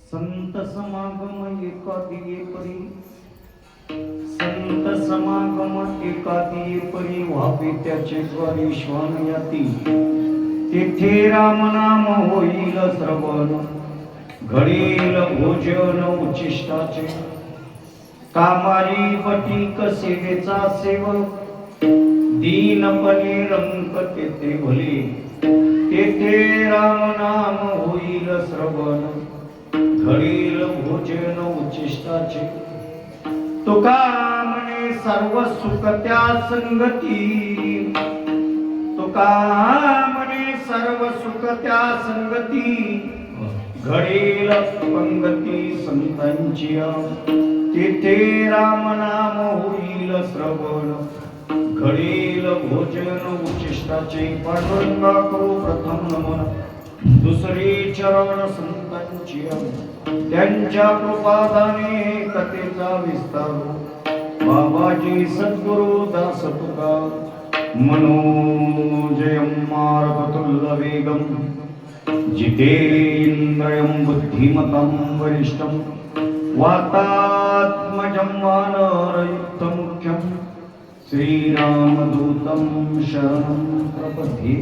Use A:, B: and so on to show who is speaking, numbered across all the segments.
A: संत समागम एकादिये परी संत समागम एकादिये परी व्हावे त्याचे द्वारी श्वान याती तेथे राम नाम होईल श्रवण घडेल भोजन उच्चिष्टाचे कामारी पटीक सेवेचा सेवक दीनपणे रंक तेथे भले तेथे राम नाम होईल श्रवण घडील भोजन उच्चिष्टाचे तुका म्हणे सर्व सुख त्या संगती तुका म्हणे सर्व सुख त्या संगती घडील पंगती संतांची तेथे राम नाम होईल श्रवण घडील भोजन उच्चिष्टाचे पांडुरंगा करू प्रथम नमन दुसरे चरण संतांची त्यांच्या कृपादाने कथेचा विस्तार बाबाजी सद्गुरु दास तुका मनोजयं मार्गतुल्य वेगम जितेंद्रियं बुद्धिमतं वरिष्ठं वातात्मजं वानरयुक्तं मुख्यं श्रीरामदूतं शरणं प्रपद्ये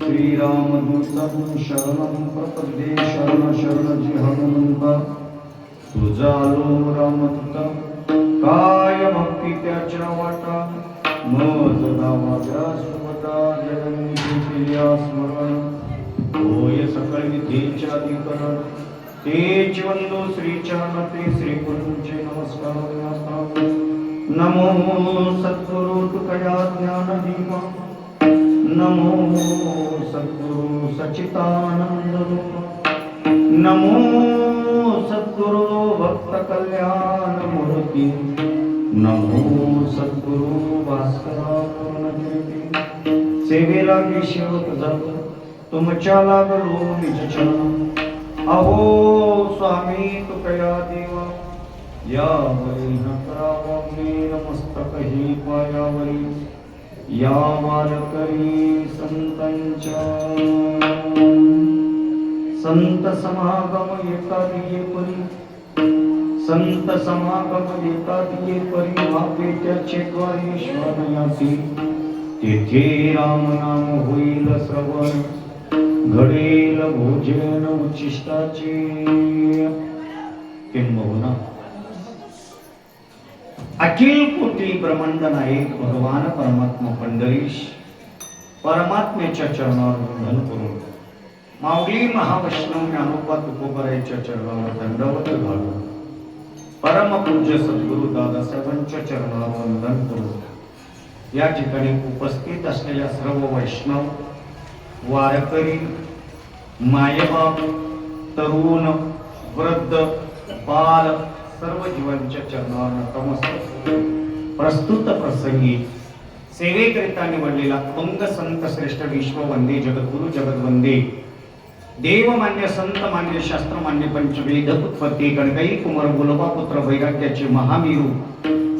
A: श्रीरामदूतं शरणं प्रपद्ये शरण शरणजी हनुमंता तुझा लो रामदूता काय भक्ती त्याच्या वाटा मज दावाच्या सुवता जगन्निया स्मरण होय सकळ विधीच्या अधिकरण तेच वंदो श्रीचरण ते श्री गुरूंचे नमस्कार नमो सद्गुरु तुकया ज्ञान दीपा नमो सद्गुरु सच्चिदानंद रूप नमो सद्गुरु भक्त कल्याण मूर्ति नमो सद्गुरु भास्करा पूर्णज्योती सेवेला विषवत जात तुमच्या लागलो निज चरण अहो स्वामी तुकया देवा यावरी न करावा मस्तक ही पायावरी या वारकरी संतांच्या संत समागम एकादिये परी संत समागम एकादिये परी व्हावे त्याचे द्वारी श्वानयासी तेथे राम नाम होईल श्रवण घडेल भोजन उच्चिष्टाचे किंबहुना अखिल कोटी ब्रह्मांड नायक भगवान परमात्मा पंढरीश परमात्म्याच्या चरणावर वंदन करून माऊली महावैष्णव ज्ञानोबा तुकोबारायांच्या चरणावर दंडवत घालून परमपूज्य सद्गुरु दादासाहेबांच्या चरणावर वंदन करून या ठिकाणी उपस्थित असलेल्या सर्व वैष्णव वारकरी मायबाप तरुण वृद्ध बाल सर्व जीवांच्या चरणावर नतमस्तक प्रस्तुत प्रसंगी सेवेकरिता निवडलेला पंग संत श्रेष्ठ विश्व वंदे जगद्गुरु जगद्वंदे देवमान्य संत मान्य शास्त्रमान्य पंचवेद उत्पत्ती गणगई कुमार गुलबा पुत्र वैराग्याचे महामेरू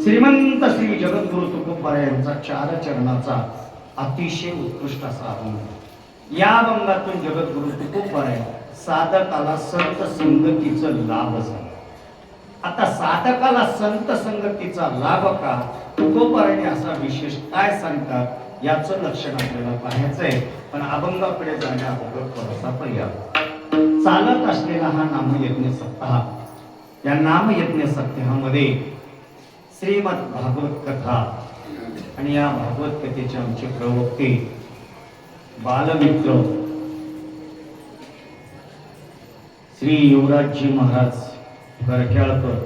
A: श्रीमंत श्री जगद्गुरु तुकोबारा यांचा चार चरणाचा अतिशय उत्कृष्ट असा अभंग या अभंगातून जगद्गुरु तुकोबारा साधकाला संत संगतीचं लाभ झाला. आता साधकाला संत संगतीचा लाभ का तुकोबाराने असा विशेष काय सांगतात याचं लक्षण आपल्याला पाहायचं आहे. पण अभंगाकडे जाण्या अगोदर थोडासा पर्याय चालत असलेला हा नामयज्ञ सप्ताह या नामयज्ञ सप्ताहामध्ये श्रीमद भागवत कथा आणि या भागवत कथेचे आमचे प्रवक्ते बालमित्र श्री युवराजजी महाराज गरख्याळकर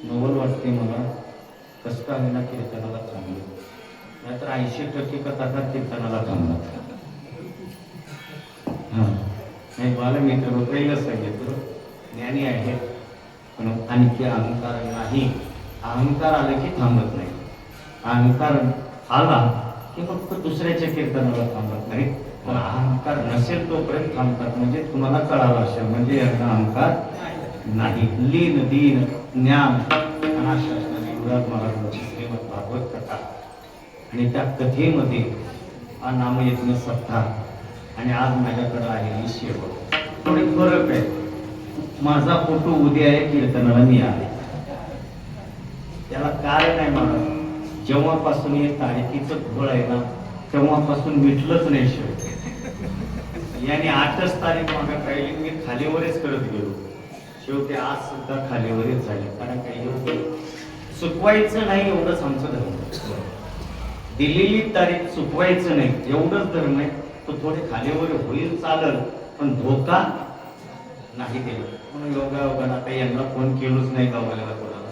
A: नवल वाटते मला कसं का होईना कीर्तनाला चांगलं नाहीतर 80% कथाकार कीर्तनाला थांबला नाही बालमित्र पहिलं सांगितलं ज्ञानी आहे पण आणखी अहंकार नाही. अहंकार आला की थांबत नाही. अहंकार आला की फक्त दुसऱ्याच्या कीर्तनाला थांबत नाही. पण अहंकार नसेल तोपर्यंत थांबतात. म्हणजे तुम्हाला कळालं असेल म्हणजे यांना अहंकार नाही. लीन दीन ज्ञान अनाशासनाने युवराज महाराजांची श्रीमद भागवत कथा आणि त्या कथेमध्ये नामयज्ञ सत्ता आणि आज माझ्याकडे आहे शेवट थोडे फरक आहे. माझा फोटो उद्या आहे कीर्तनाला मी आहे. त्याला कारण आहे महाराज जेव्हापासून हे तारखेचं घोळ आहे ना तेव्हापासून मिटलंच नाही शेवट. याने 8च तारीख मागे पाहिली मी खालीवरच करत गेलो. शेवटी आज सुद्धा खालीवरच झाले. कारण काही चुकवायचं नाही एवढंच आमचं धर्म. दिलेली तारीख चुकवायचं नाही एवढंच धर्म आहे. तो थोडे खालीवर होईल चालल पण धोका नाही दिला. म्हणून योगा आता यांना फोन केलोच नाही गावाला कोणाला.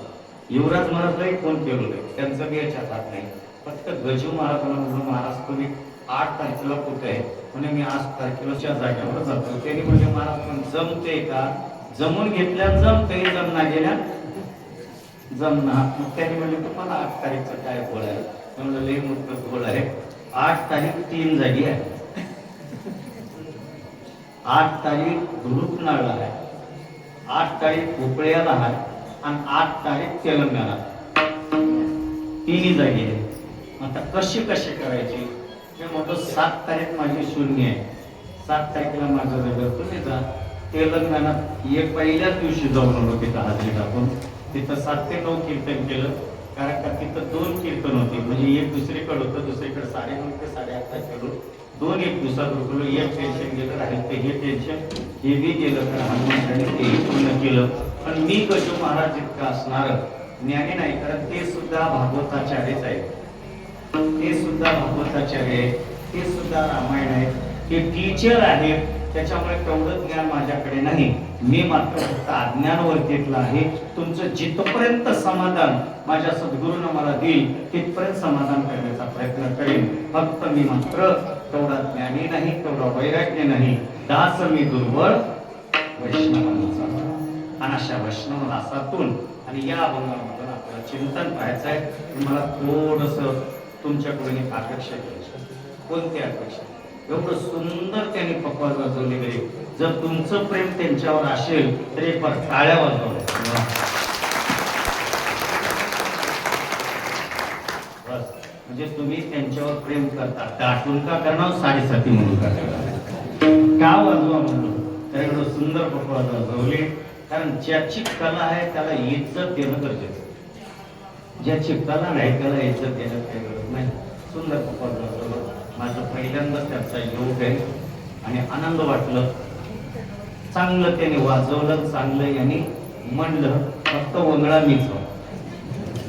A: युवराज महाराजलाही फोन केलो नाही. त्यांचं बी याच्यात हात नाही. फक्त गजू महाराजांना म्हणून महाराज तुम्ही 8 तारखेला कुठे आहे म्हणजे मी 8 तारखेला जागेवर जातो. त्यांनी म्हणजे महाराज पण जमते का जमून घेतल्या जमते जमना गेल्या जमना. त्यांनी म्हणजे तुम्हाला 8 तारीखचं काय गोळ आहे म्हणलं लई मोठं गोळ आहे. 8 तारीख 3 जागी आहे. 8 तारीख धुरुपनाळला आहे. 8 तारीख भोपळ्याला आहे आणि 8 तारीख तेलंगणा. तिन्ही जागी आहे. आता कशी करायची मी म्हणतो 7 तारीख माझी शून्य आहे. 7 तारखेला माझं जगत तुम्ही जा तेलंगणात एक पहिल्याच दिवशी जाऊन आलो. तिथं हाजरी टाकून तिथं 7 ते 9 कीर्तन केलं. कारण का तिथं 2 कीर्तन होते. म्हणजे एक दुसरीकडे होतं दुसरीकडे 9:30 ते 8:30 केलो. 2 एक दिवसात रुकलो. एक टेन्शन गेलं राहील ते हे टेन्शन हे बी गेलं तर हनुमंतांनी तेही पूर्ण केलं. पण मी गजू महाराज इतकं असणार ज्ञानी नाही. कारण ते सुद्धा भागवताचार्यच आहे. ते सुद्धा भागवताचार्य आहे. ते सुद्धा रामायण आहे. ते टीचर आहेत. त्याच्यामुळे तेवढं ज्ञान माझ्याकडे नाही. मी मात्र फक्त अज्ञानवर्तीतला आहे. तुमचं जिथपर्यंत समाधान माझ्या सद्गुरूनं मला देईल तिथपर्यंत समाधान करण्याचा प्रयत्न करेन. फक्त मी मात्र तेवढा ज्ञानी नाही तेवढा वैराग्य नाही. दास मी दुर्बळ वैष्णवांचा. आणि अशा वैष्णव दासातून आणि या अभंगामधून आपल्याला चिंतन पाहायचं आहे. मला थोडंसं तुमच्याकडून एक अपेक्षा घ्यायची. कोणती अपेक्षा? एवढं सुंदर त्यांनी पकवाज वाजवले गेले. जर तुमचं प्रेम त्यांच्यावर असेल तर एक बार टाळ्या वाजवल्या. बस म्हणजे तुम्ही त्यांच्यावर प्रेम करता. दाटून का करणार 7:30 म्हणून का वाजवा म्हणलो तर एवढं सुंदर पकवाज वाजवले. कारण ज्याची कला आहे त्याला इज्जत देणं गरजेचं. ज्याची कला नाही त्याला इज्जत देणं काही गरज नाही. सुंदर पकवाज वाजवलं. माझं पहिल्यांदाच त्याचा योग आहे आणि आनंद वाटलं. चांगलं त्याने वाजवलं चांगलं यांनी म्हणलं. फक्त वंगळा मीच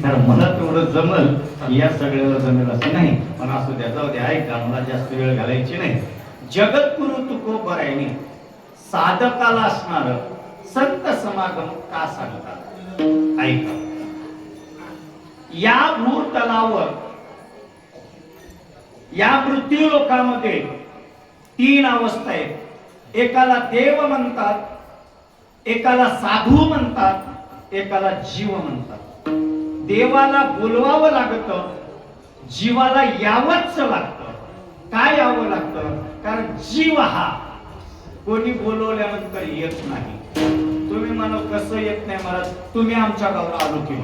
A: कारण मला तेवढं जमल या सगळ्याला जमेल असं नाही. पण असं द्या जाऊ द्या ऐका मला जास्त वेळ घालायची नाही. जगद्गुरु तुकोबरायने साधकाला असणार संत समागम का सांगतात ऐका. या भूतलावर या पृथ्वी लोकामध्ये 3 अवस्था आहेत. एकाला देव म्हणतात, एकाला साधू म्हणतात, एकाला जीव म्हणतात. देवाला बोलवावं लागतं, जीवाला यावंच लागतं. काय यावं लागतं? कारण जीव हा कोणी बोलवल्यानंतर येत नाही. तुम्ही म्हणा कसं येत नाही महाराज तुम्ही आमच्या गावाला आलो की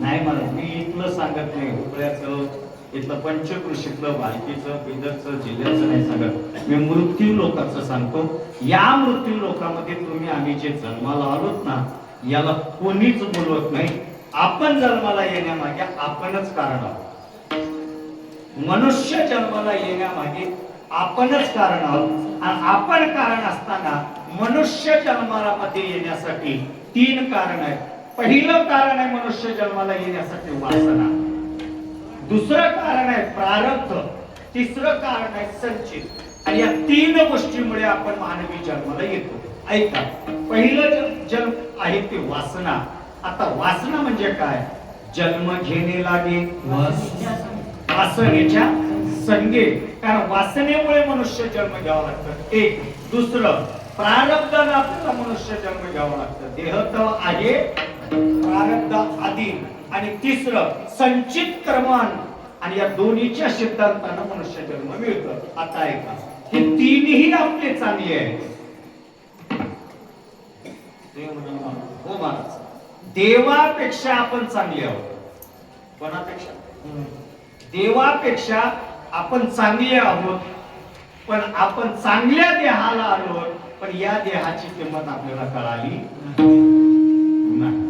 A: नाही महाराज. मी इथलं सांगत नाही हुपळ्याचं इथलं पंचकृषीतलं भालकीचं बिदरचं जिल्ह्याचं नाही सांगत. मी मृत्यू लोकांचं सांगतो. या मृत्यू लोकांमध्ये तुम्ही आम्ही जे जन्माला आलोत ना याला कोणीच बोलवत नाही. आपण जन्माला येण्यामागे आपणच कारण आहोत. मनुष्य जन्माला येण्यामागे आपणच कारण आहोत. आणि आपण कारण असताना मनुष्य जन्माला मध्ये येण्यासाठी 3 कारण आहेत. पहिलं कारण आहे मनुष्य जन्माला येण्यासाठी वासना. दुसरं कारण आहे प्रारब्ध. तिसरं कारण आहे संचित. आणि या 3 गोष्टींमुळे आपण मानवी जन्माला येतो. ऐका पहिलं जन्म आहे ते वासना. आता वासना म्हणजे काय? जन्म घेणे लागे वासनेच्या संगे, कारण वासनेमुळे मनुष्य जन्म घ्यावा लागतं एक. दुसरं प्रारब्धानं आपल्याला मनुष्य जन्म घ्यावा लागतं. देह तर आहे प्रारब्ध आधी. आणि तिसरं संचित कर्मान, आणि या दोन्हीच्या सिद्धांतानं मनुष्य जन्म मिळतो. आता ऐका, हे तीनही आपले चांगले आहेत. हो महाराज, देवापेक्षा आपण चांगले आहोत. कोणापेक्षा? देवापेक्षा आपण चांगले आहोत. पण आपण चांगल्या देहाला आलो, पण या देहाची किंमत आपल्याला कळाली नाही.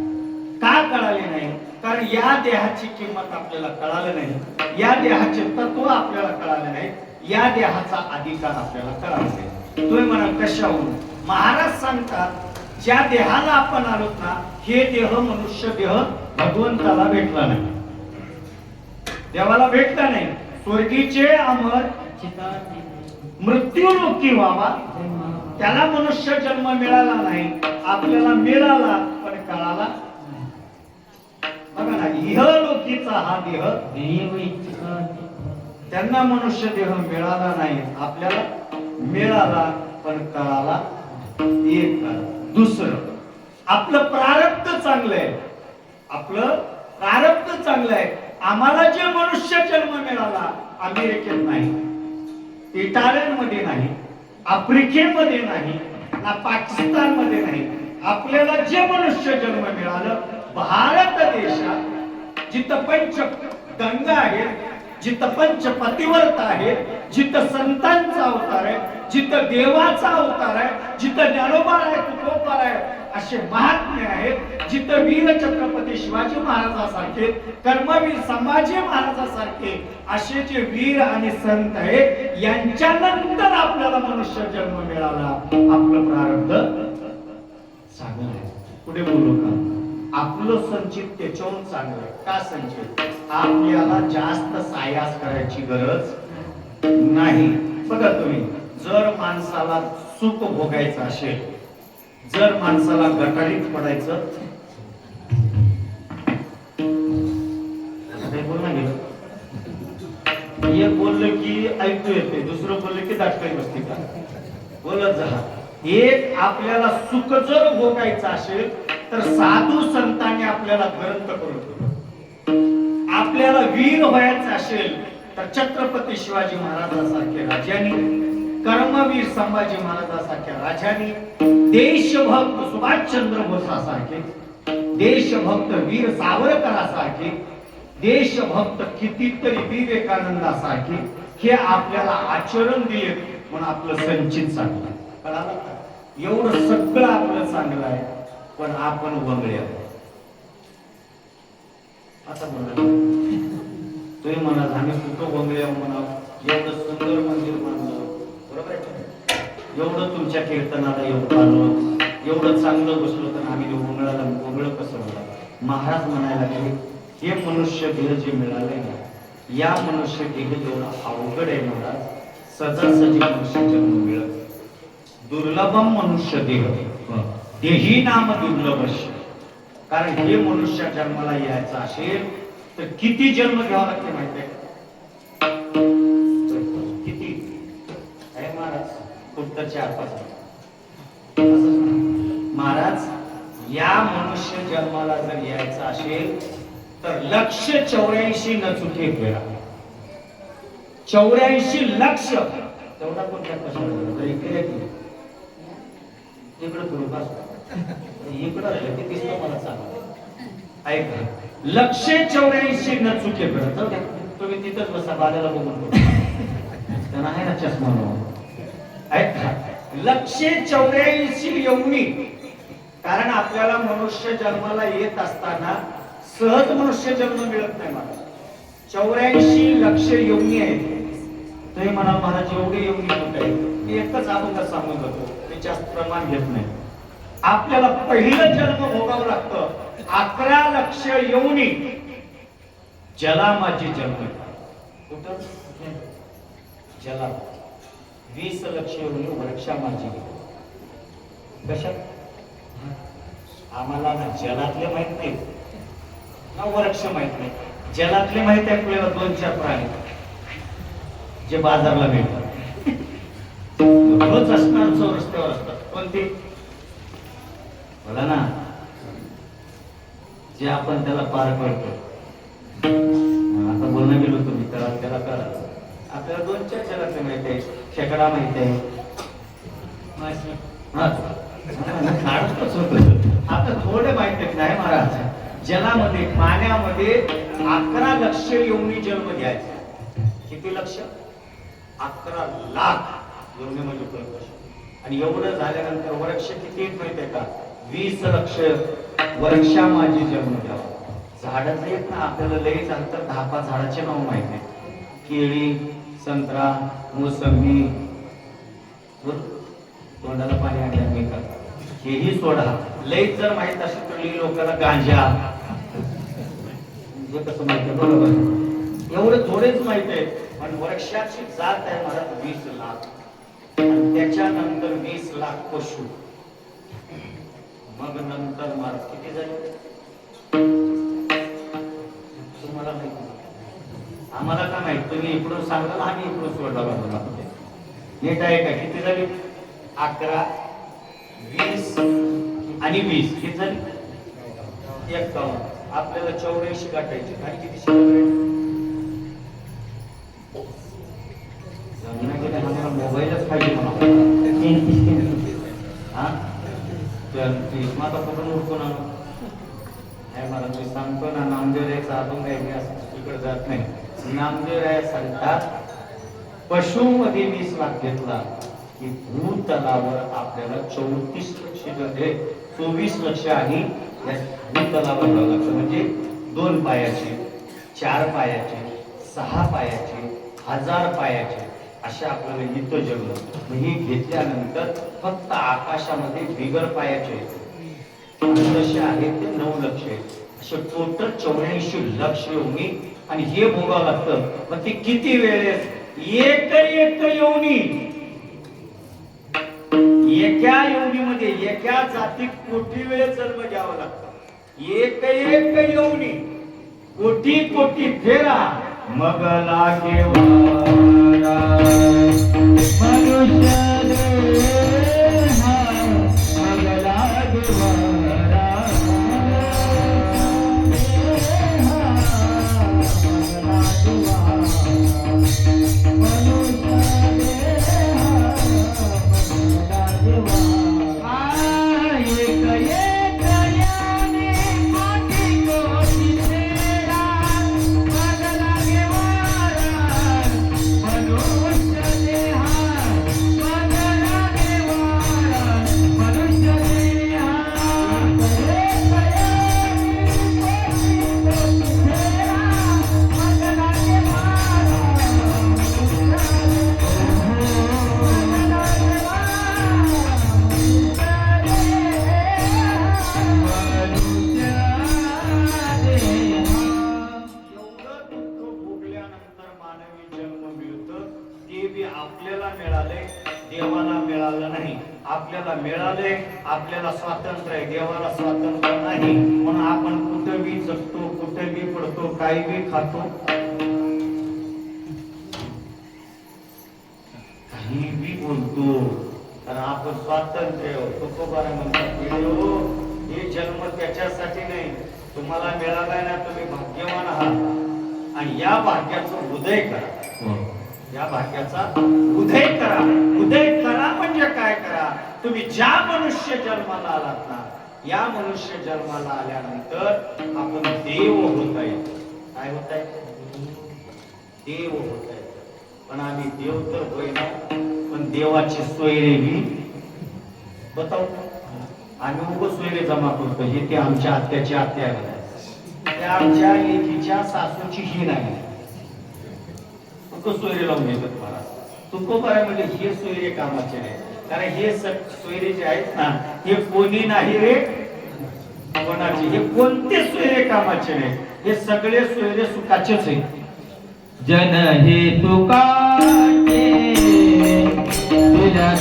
A: का कळाली नाही? कारण या देहाची किंमत आपल्याला कळालं नाही, या देहाचे तत्व आपल्याला कळाले नाही, या देहाचा अधिकार आपल्याला कळाला नाही. तुम्ही म्हणा कशावरून? महाराज सांगतात, ज्या देहाला आपण आलोत ना, हे देह मनुष्य देह भगवंताला भेटला नाही, देवाला भेटला नाही. स्वर्गीचे अमर मृत्यू लोकी व्हावा, त्याला मनुष्य जन्म मिळाला नाही. आपल्याला मिळाला पण कळाला. बघा ना, इहलोकीचा हा देह, त्यांना मनुष्य देह मिळाला नाही, आपल्याला मिळाला पण कळाला एक. दुसरं, आपलं प्रारब्ध चांगलं आहे, आपलं प्रारब्ध चांगलं आहे. आम्हाला जे मनुष्य जन्म मिळाला अमेरिकेत नाही, इटालियनमध्ये नाही, आफ्रिकेमध्ये नाही, ना पाकिस्तानमध्ये नाही, आपल्याला जे मनुष्य जन्म मिळालं भारत देशात, जिथं पंच गंगा आहे, जिथं पंच पतिव्रत आहे, जिथं संतांचा अवतार आहे, जिथं देवाचा अवतार आहे, जिथं ज्ञानोबा आहे, तुकोबा आहे, असे महात्मे आहेत, जिथं वीर छत्रपती शिवाजी महाराजांसारखे, कर्मवीर संभाजी महाराजांसारखे असे जे वीर आणि संत आहेत, यांच्यानंतर आपल्याला मनुष्य जन्म मिळाला. आपलं प्रारब्ध चांगलं आहे. पुढे बोलू का? आपलं संचित त्याच्याहून चांगलं आहे. का संचित? आपल्याला जास्त सायास करायची गरज नाही. बघा तुम्ही, जर माणसाला सुख भोगायचं असेल, जर माणसाला गटारीत पडायचं, एक बोललं की ऐकू येते, दुसरं बोललं की दाटकाई बसते का? बोलत जा. एक आपल्याला सुख जर भोगायचं असेल तर साधू संतांनी आपल्याला ग्रंथ करून दिले. आपल्याला वीर व्हायचं असेल तर छत्रपती शिवाजी महाराजांसारखे राजांनी, कर्मवीर संभाजी महाराजांसारख्या राजांनी, देशभक्त सुभाषचंद्र बोसासारखे, देशभक्त वीर सावरकरांसारखे, देशभक्त कितीतरी विवेकानंदासारखे हे आपल्याला आचरण दिले. म्हणून आपलं संचित चांगलं आहे. कळालं? एवढं सगळं आपलं चांगलं आहे, पण आपण वंगळे आहोत. आता म्हणा तुम्ही म्हणा, आम्ही कुठं वंगळे म्हणा, एवढं सुंदर मंदिर बांधलं, बरोबर आहे? एवढं तुमच्या कीर्तनाला एवढं आलो, एवढं चांगलं बसलो, तर आम्ही वंगळाला वंगळ कसं म्हणा? महाराज म्हणायला लागले, हे मनुष्य देह जे मिळाले ना, या मनुष्य देह एवढा अवघड आहे महाराज, सहजासहजी मनुष्य जन्म मिळत. दुर्लभम मनुष्य देह, देही नाम दुर्लभश. कारण हे मनुष्य जन्माला यायचं असेल तर किती जन्म घ्यावा लागते माहिती आहे? किती आहे महाराज? फक्त 4-5. महाराज, या मनुष्य जन्माला जर यायचं असेल तर 184 न चुके वेळा, 84 लक्ष, तेवढा कोणत्या कशाला इकडं करू बस, इकडं राहिलं की दिसतं मला चांगलं. ऐका, 184 न चुके वेळा. तुम्ही तिथंच बसा, बाल्याला बघून त्यांना आहे ना चष्मा. ऐका, 184 एवढी. कारण आपल्याला मनुष्य जन्माला येत असताना सहज मनुष्य जन्म मिळत नाही मला. 84 लक्ष योनी आहे. तुम्ही म्हणा महाराज एवढे योनी कुठे आहे? मी एकच अगोदर सांगून जातो, मी जास्त प्रमाण घेत नाही. आपल्याला पहिलं जन्म भोगावं लागतं 11 लक्ष योनी. जला माझी जन्म कुठं? जला. 20 लक्ष योनी वृक्षा माझी. कशात? आम्हाला ना जलातले माहित नाही ना वृक्ष माहित नाही. जलातले माहित आहे आपल्याला 2-4 प्राणी. जे बाजारला मिळतात रोज असणार रस्त्यावर असतात. कोणते बोला ना, जे आपण त्याला पार करतो. आता बोलणं गेलो तुम्ही त्याला करा. आपल्याला 2-4 जगात माहिती आहे, शेकडा माहिती आहे. आपलं थोडं माहिती नाही महाराज. जलामध्ये पाण्यामध्ये 11 लक्ष योनी जन्म घ्यायचा. किती लक्ष? 11 लाख योनी म्हणजे कल्पश. आणि एवढं झाल्यानंतर वर्ष किती माहिती आहे का? 20 लक्ष वर्षा माझी जन्म घ्यावा. झाडाचं येत ना आपल्याला लई झालं तर 10-5 झाडाचे नाव माहिती आहे. केळी, संत्रा, मोसंबी. तोंडाला पाणी आणल्या मी का हेही सोडा. लईच जर माहित असेल तर लोकांना गांजा म्हणजे कसं माहिती आहे बरोबर. एवढं थोडेच माहित आहे. पण वर्षाची जात आहे मला 20 लाख. त्याच्यानंतर 20 लाख पशु. मग नंतर मला किती झाले तुम्हाला माहिती? आम्हाला काय माहित? तुम्ही इकडून सांगाल आम्ही इकडून सोडला बाजूला. नीट आहे का? किती झाली? 11, 20 आणि 20 किती झाली? 51. आपल्याला 84 गाठायची. आणि किती शिकवले? आम्हाला मोबाईलच पाहिजे मला. हा माझा कुठून उठतो ना नाही मला मी सांगतो ना. नामदेव राय साधून काय असं तिकडे जात नाही. नामदेव राय सांगतात पशुमध्ये 20 लाख घेतला की भूतलावर आपल्याला 34 लक्ष 24 लक्ष आणि भूतलावर लक्ष म्हणजे 2 पायाचे, 4 पायाचे, 6 पायाचे, 1000 पायाचे अशा आपल्याला इथं जगलं. हे घेतल्यानंतर फक्त आकाशामध्ये बिगर पायाचे जसे आहेत ते 9 लक्ष आहेत. असे टोटल 84 लक्ष योनी. आणि हे भोगावं लागतं. मग ते किती वेळेस? एक योनी. एका योनीमध्ये एका जातीत कोटी वेळेस जन्म घ्यावा लागतं. एक योनी कोटी फेरा मग लागे वारा. मनुष्य देहा मग लागे वारा. आपल्याला मिळाले, देवाला मिळालं नाही. आपल्याला मिळाले, आपल्याला स्वातंत्र्य आहे, देवाला स्वातंत्र्य नाही. म्हणून आपण कुठे बी जगतो, कुठे बी पडतो, काही बी खातो, काही बी बोलतो. कारण आपण स्वातंत्र्य तुकोबारा म्हणतात हे जन्म त्याच्यासाठी नाही. तुम्हाला मिळालाय ना, तुम्ही भाग्यवान आहात. आणि या भाग्याचं उदय करा. या भाग्याचा उदय करा. उदय करा म्हणजे काय करा? तुम्ही ज्या मनुष्य जन्माला आलात ना, या मनुष्य जन्माला आल्यानंतर आपण देव होत आहे. काय होत आहे? देव होत आहे. पण आम्ही देव तर होईना, पण देवाचे सोयरे बी बताव. आम्ही उभं सोयरे जमा करतो. हे ते आमच्या आत्याची आत्या आहे, त्या आमच्या लेकीच्या सासूची ही नाही. सोयरे लावून घेतात महाराज. तुकोबारामध्ये हे सोयरे कामाचे नाही. कारण हे सोयरे जे आहेत ना, हे कोणी नाही रे कोणाचे. हे कोणते सोयरे कामाचे नाही. हे सगळे सोयरे सुखाचेच आहेत. जन हे तुकाचे तुझ्या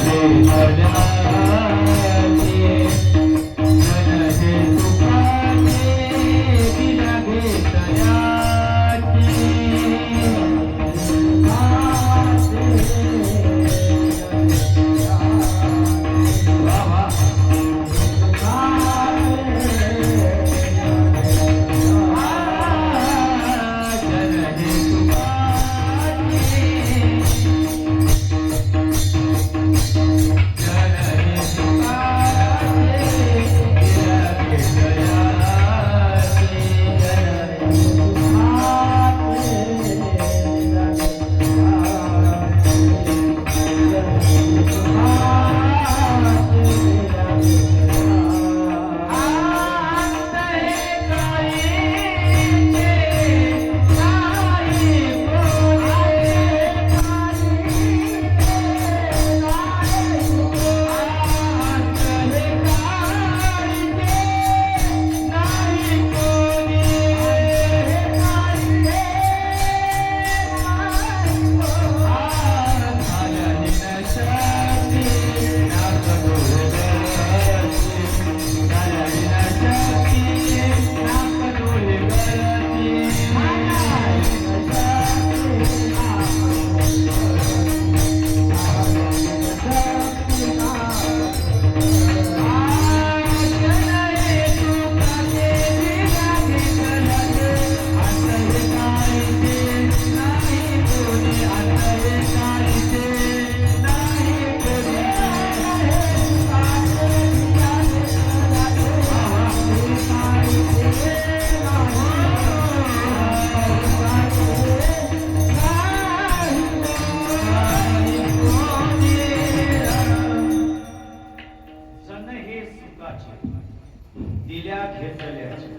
A: दिल्या घेतल्याचे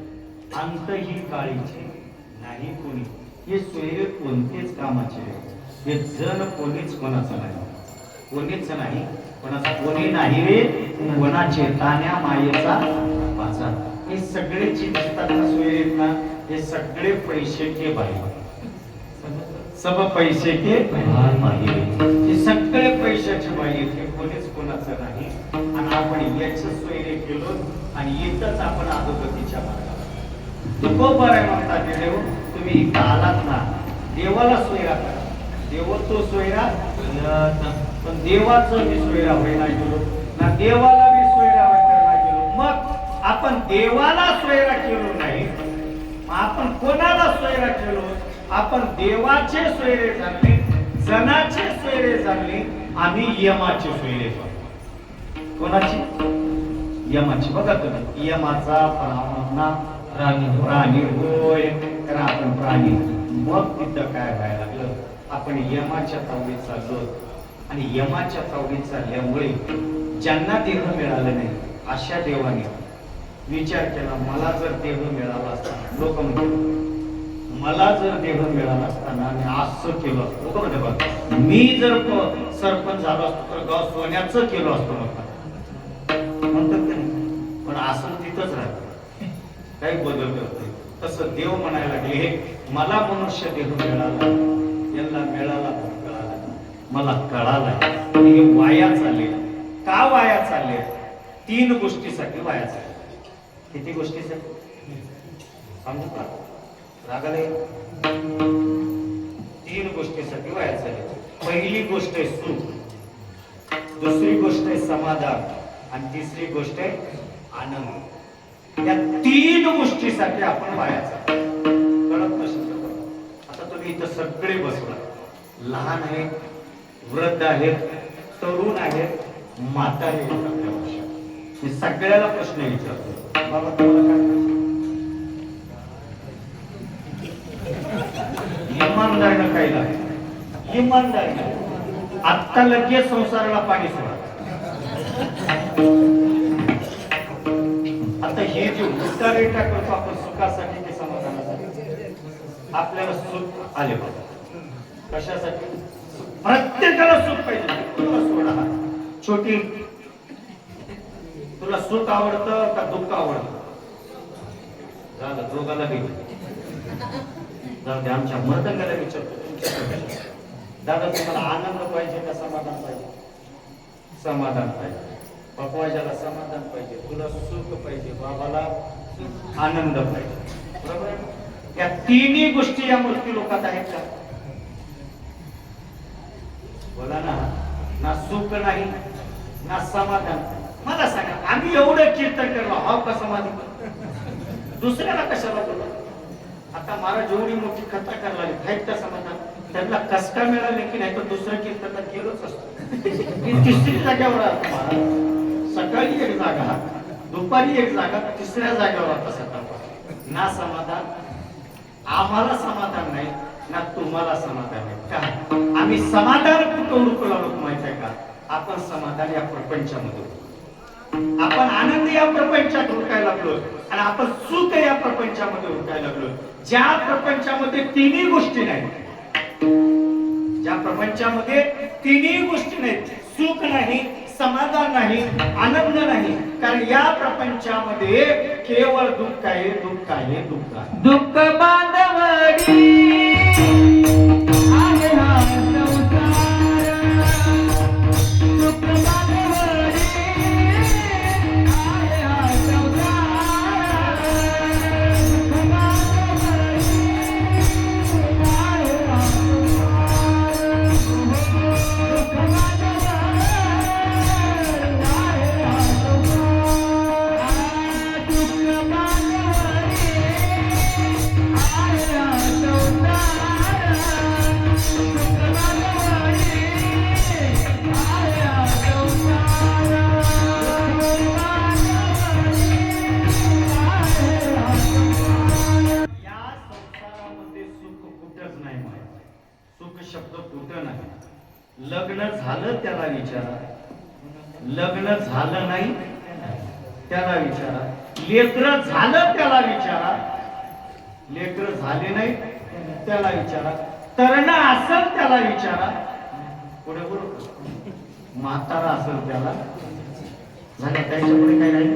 A: अंत ही काळीचे नाही कोणी. हे सोयरे कोणतेच कामाचे हे जण कोणीच कोणाचं नाही. कोणीच नाही कोणाचा कोणी नाही रे कोणाचे तान्या मायेचा बाजार. हे सगळे जे दिसतात ना सोयरेत ना हे सगळे पैसे के बाई. सब पैसे के बाई. हे सगळे पैशाचे बाई हे कोणीच कोणाचं नाही. आणि आपण याच सोयरे केलो आणि येतच आपण अधोगतीच्या मार्गाला. तुकोबर आहे म्हणतात देव. तुम्ही इथं आलात ना देवाला सोयरा करा. देव तो सोयरा पण देवाचं मी सोयरा व्हायला गेलो ना देवाला मी सोयरा व्हायला गेलो. मग आपण देवाला सोयरा केलो नाही आपण कोणाला सोयरा केलो. आपण देवाचे सोयरे झाले जनाचे सोयरे झाले. आम्ही यमाचे सोयरे झालो. कोणाची यमाची. बघा तुम्ही यमाचा प्राणी होय कारण आपण प्राणी. मग तिथं काय व्हायला लागलं आपण यमाच्या तावडीत चाललो आणि यमाच्या तावडीत चालल्यामुळे ज्यांना देह मिळालं नाही अशा देवाने विचार केला मला जर देह मिळाला असताना लोक म्हणतात मला जर देह मिळाला असताना आणि असं केलं असतं. लोक म्हणते बघा मी जर सरपंच झालो असतो तर गाव सोन्याचं केलं असतं म्हणतात का नाही. पण असं तिथंच राहतं काही बदल करते. तसं देव म्हणायला लागले मला मनुष्य देह मिळाला यांना मिळाला मला कळाला. हे वाया चालले. का वाया चालले. 3 गोष्टीसाठी वाया चालले. किती गोष्टीसाठी सांगू का रागाला. 3 गोष्टीसाठी वाया चालले. पहिली गोष्ट आहे सुख. दुसरी गोष्ट आहे समाधान आणि तिसरी गोष्ट आहे आनंद. या 3 गोष्टीसाठी आपण वाया चाललो. कळत नसेल. आता तुम्ही इथं सगळे बसला लहान आहेत वृद्ध आहेत तरुण आहेत म्हातारे आहेत. मी सगळ्याला प्रश्न विचारतो बाबा तुम्हाला काय इमानदारीनं काय लागेल. इमानदारीनं आत्ता लगेच संसाराला पाणी सोडा. आता हे जे उलटा रेटा करतो आपण सुखासाठी ते समाधानासाठी आपल्याला सुख आले पाहिजे. कशासाठी प्रत्येकाला सुख पाहिजे. तुला सोडा छोटी तुला सुख आवडतं का दुःख आवडतं झालं दोघाला बी जाऊ दे. आमच्या मर्दंगाला विचारतो दादा तुम्हाला आनंद पाहिजे का समाधान पाहिजे. समाधान पाहिजे. पकवाजाला समाधान पाहिजे. तुला सुख पाहिजे. बाबाला आनंद पाहिजे. बरोबर. या 3 गोष्टी या मूर्ती लोकात आहेत का बोला ना. ना सुख नाही ना समाधान. मला सांगा आम्ही एवढं कीर्तन करलो हा का समाधान दुसऱ्याला कशाला बोला. आता महाराज एवढी मोठी कथा करायला आहेत का समाधान. त्यांना कसका मिळाले की नाही तर दुसरं कीर्तन केलंच असतं. 3री जागेवर महाराज सकाळी एक जागा दुपारी एक जागा 3ऱ्या जागेवर आता सकाळ ना समाधान. आम्हाला समाधान नाही ना तुम्हाला समाधान आहे का. आम्ही समाधान कुठं हुडकला लोक माहित आहे का. आपण समाधान या प्रपंचामध्ये आपण आनंद या प्रपंचात हुडकायला लागलो आणि आपण सुख या प्रपंचामध्ये हुडकायला लागलो. ज्या प्रपंचामध्ये 3 गोष्टी नाहीत ज्या प्रपंचामध्ये 3 गोष्टी नाहीत सुख नाही समाधान नाही आनंद नाही. कारण या प्रपंचामध्ये केवळ दुःख आहे दुःख आहे दुःख आहे.
B: दुःख बांधवडी आहे हा संसार. दुःख बांधवडी आहे हा संसार. दुःख बांधवडी आहे हा संसार. दुःख बांधवडी
A: शब्द कुठं नाही. लग्न झालं त्याला विचारा. लग्न झालं नाही त्याला विचारा. लेकरं झालं त्याला विचारा, लेकरं झाले नाही त्याला विचारा, तरुण असेल त्याला विचारा, पुढे बरोबर म्हातारा असेल त्याला झालं, त्याच्या पुढे काय राहील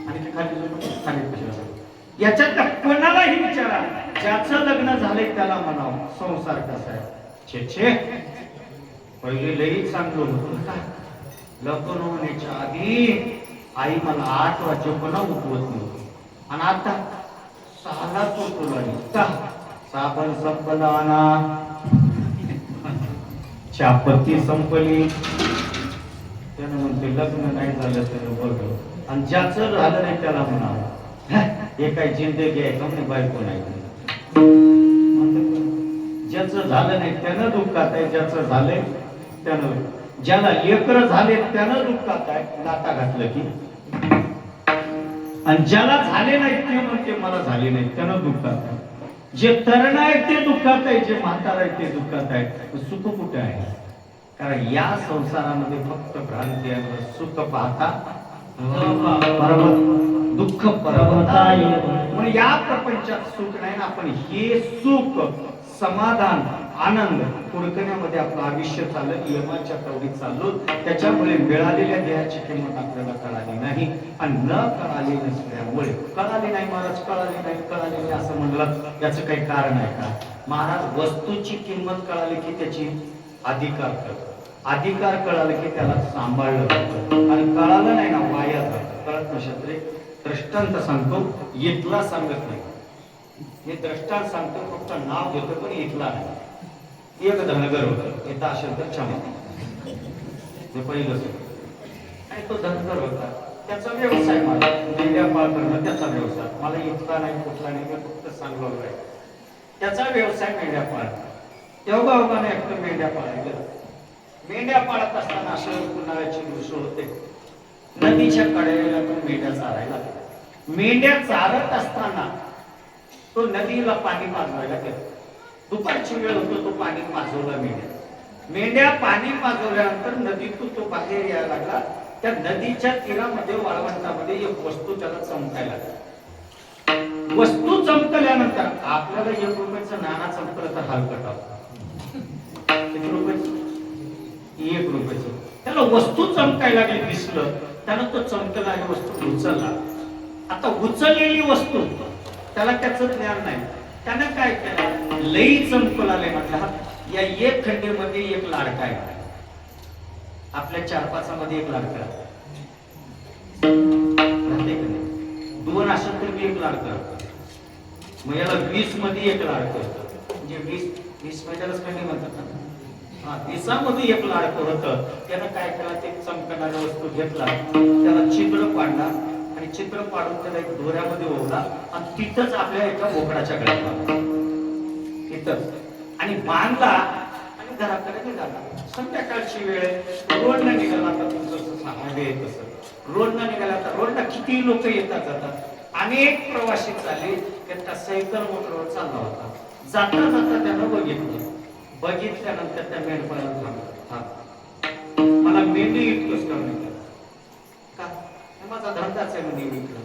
A: आणि ते खाली खाली याच्यात कोणालाही विचारा, ज्याचं लग्न झालंय त्याला म्हणावं संसार कसा आहे. छे छे, पहिले लई चांगलं होतं, लग्न होण्याच्या आधी आई मला 8 वाजेपर्यंत उठवत नव्हती आणि आता 6लाच उठवलं का साबण संपला ना चहापत्ती संपली, त्यानं म्हणते लग्न नाही झालं तर बघ, आणि ज्याचं झालं नाही त्याला म्हणावं हे काय जिंदगी आहे का नाही, बायको नाही. ज्याचं झालं नाही त्यानं दुःखात आहे, ज्याचं झालंय त्यानं, ज्याला लेकरं झाले त्यानं दुःखात आहे नाता घातलं की, आणि ज्याला झाले नाही ते म्हणते मला झाले नाही त्यानं दुःखात आहे. जे तरुण आहे ते दुःखात आहे, जे म्हातारा आहे ते दुःखात आहे. सुख कुठे आहे? कारण या संसारामध्ये फक्त भ्रांती आहे. सुख पाहता दुःख पर्वताय, म्हणजे या प्रपंचात सुख नाही ना. आपण हे सुख समाधान आनंद हुडकण्यामध्ये आपलं आयुष्य चाललं, यमाच्या कवडीत चाललो. त्याच्यामुळे मिळालेल्या देहाची किंमत आपल्याला कळाली नाही, आणि न कळाली नसल्यामुळे कळाली नाही महाराज, कळाली नाही असं म्हणलं, याचं काही कारण आहे का महाराज? वस्तूची किंमत कळाली की त्याची अधिकार कळतो, अधिकार कळालं की त्याला सांभाळलं जातं, आणि कळालं नाही ना वाया जातं. कळत नसेल तरी दृष्टांत सांगतो, इथला सांगत नाही. मी दृष्टांत सांगतो, फक्त नाव घेतो पण इथला नाही. एक धनगर होता, येता असेल तर क्षमा, हे पहिलंच. आणि तो धनगर होता, त्याचा व्यवसाय मला मेंढ्या पाळ करणं त्याचा व्यवसाय. मला इथला नाही कुठला नाही, मी फक्त सांगलो आहे. त्याचा व्यवसाय मेंढ्या पाळ. तेव्हा एकटं मेंढ्या पाळायला, मेंढ्या पाळत असताना असं उन्हाळ्याची दिवस होते, नदीच्या कडेला तो मेंढ्या चारायला. मेंढ्या चारत असताना तो नदीला पाणी पाजवायला गेला. दुपारची वेळ होतो, तो पाणी पाजवला मेंढ्या पाणी पाजवल्यानंतर नदीतून तो बाहेर यायला लागला. त्या नदीच्या तीरामध्ये वाळवंटामध्ये एक वस्तू त्याला चमकायला लागली. वस्तू चमकल्यानंतर आपल्याला 1 रुपयाचं नाणा चमकलं तर हलकट किती रुपयाचं? 1 रुपयाचं. त्याला वस्तू चमकायला लागली, दिसलं, त्यानं तो चमकलेली वस्तू उचलला. आता उचललेली वस्तू त्याला त्याचं ज्ञान नाही, त्यानं काय केलं, लई चमकू लागले, म्हटलं या 1 खंडीमध्ये 1 लाडका आहे, आपल्या 4-5 1 लाडका राहते का नाही? 2 असेल तर 1 लाडका, मग याला 20 मध्ये 1 लाडकं, म्हणजे 20 महिन्यालाच खंडी म्हणतात ना. 20 मध्ये 1 लाडकं होतं. त्यानं काय केलं, ते चमकणारी वस्तू घेतला, त्याला चित्र पाडला, आणि चित्र पाडून त्याला एक दोऱ्यामध्ये ओवला, आणि तिथंच आपल्या एका बोकडाच्या गळ्यात बांधला, तिथंच, आणि बांधला, आणि घराकडे निघाला. संध्याकाळची वेळ, रोडला निघाला. आता तुमचं हायवे आहे तसं रोडला निघाला. तर रोडला किती लोक येतात जातात, अनेक प्रवासी चालले. त्या सायकल मोटरवर चालला होता. जाता जाता त्यानं बघितल्यानंतर त्या मेंढपाळाला थांबला, मला मेंढी इतकंच कमी का, माझा धंदाच आहे म्हणजे विकणं,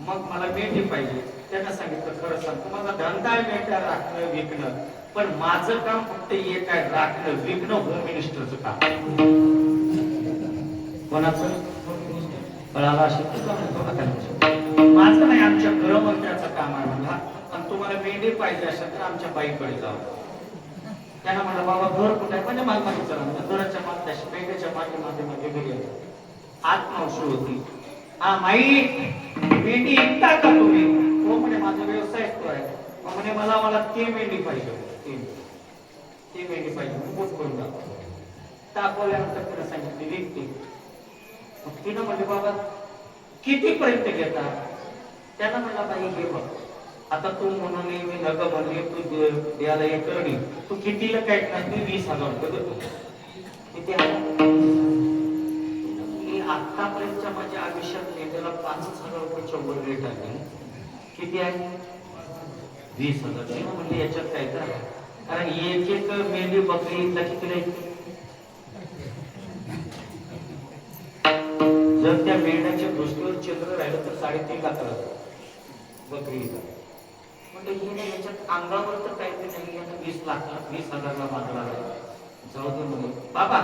A: मग मला मेंढी पाहिजे. त्यांना सांगितलं, खरं सांगतो माझा धंदा आहे मेंढ्या राखणं विकणं, पण माझं काम फक्त एक आहे, राखणं विकणं. होम मिनिस्टरचं काम. कोणाचं? कळाला असेल माझं नाही, आमच्या गृहमंत्र्याचं काम आहे म्हणला. आणि तुम्हाला मेंढी पाहिजे असेल तर आमच्या बाईकडे जावं. त्यांना म्हणलं, बाबा घर कुठे आहे? म्हणजे मला माहिती चला, घराच्या मागच्या मेंढ्याच्या मागे घरी आत मावशी होती. हा माई, मेंढी विकता का तुम्ही? हो म्हणे, माझा व्यवसाय तो आहे. म्हणे मला ती मेंढी पाहिजे, ती मेंढी पाहिजे. बोट करून दाखवल्यानंतर तिला सांगितली विकते. मग तिनं म्हणले, बाबा किती पर्यंत घेता? त्यानं म्हणला, बाई हे बघ, आता तू म्हणून मी नग म्हणली, तू द्यायला एक करणी, तू कितीला काय मी 20,000 रुपये देतो. किती आतापर्यंतच्या माझ्या आयुष्यात मेंढ्याला 5,000 रुपयाच्या वर रेट आहे. किती आहे? 20,000. म्हणजे याच्यात काय तर, कारण एक मेंढी बकरी किती नाही जर त्या मेंढ्याच्या गोष्टीवर चंद्र राहिलं तर 3.5 लाखाला बकरी म्हणजे हिने याच्यात अंगावर तर काहीतरी नाही, आता 20,000ला मागला जाऊ दे म्हणून बाबा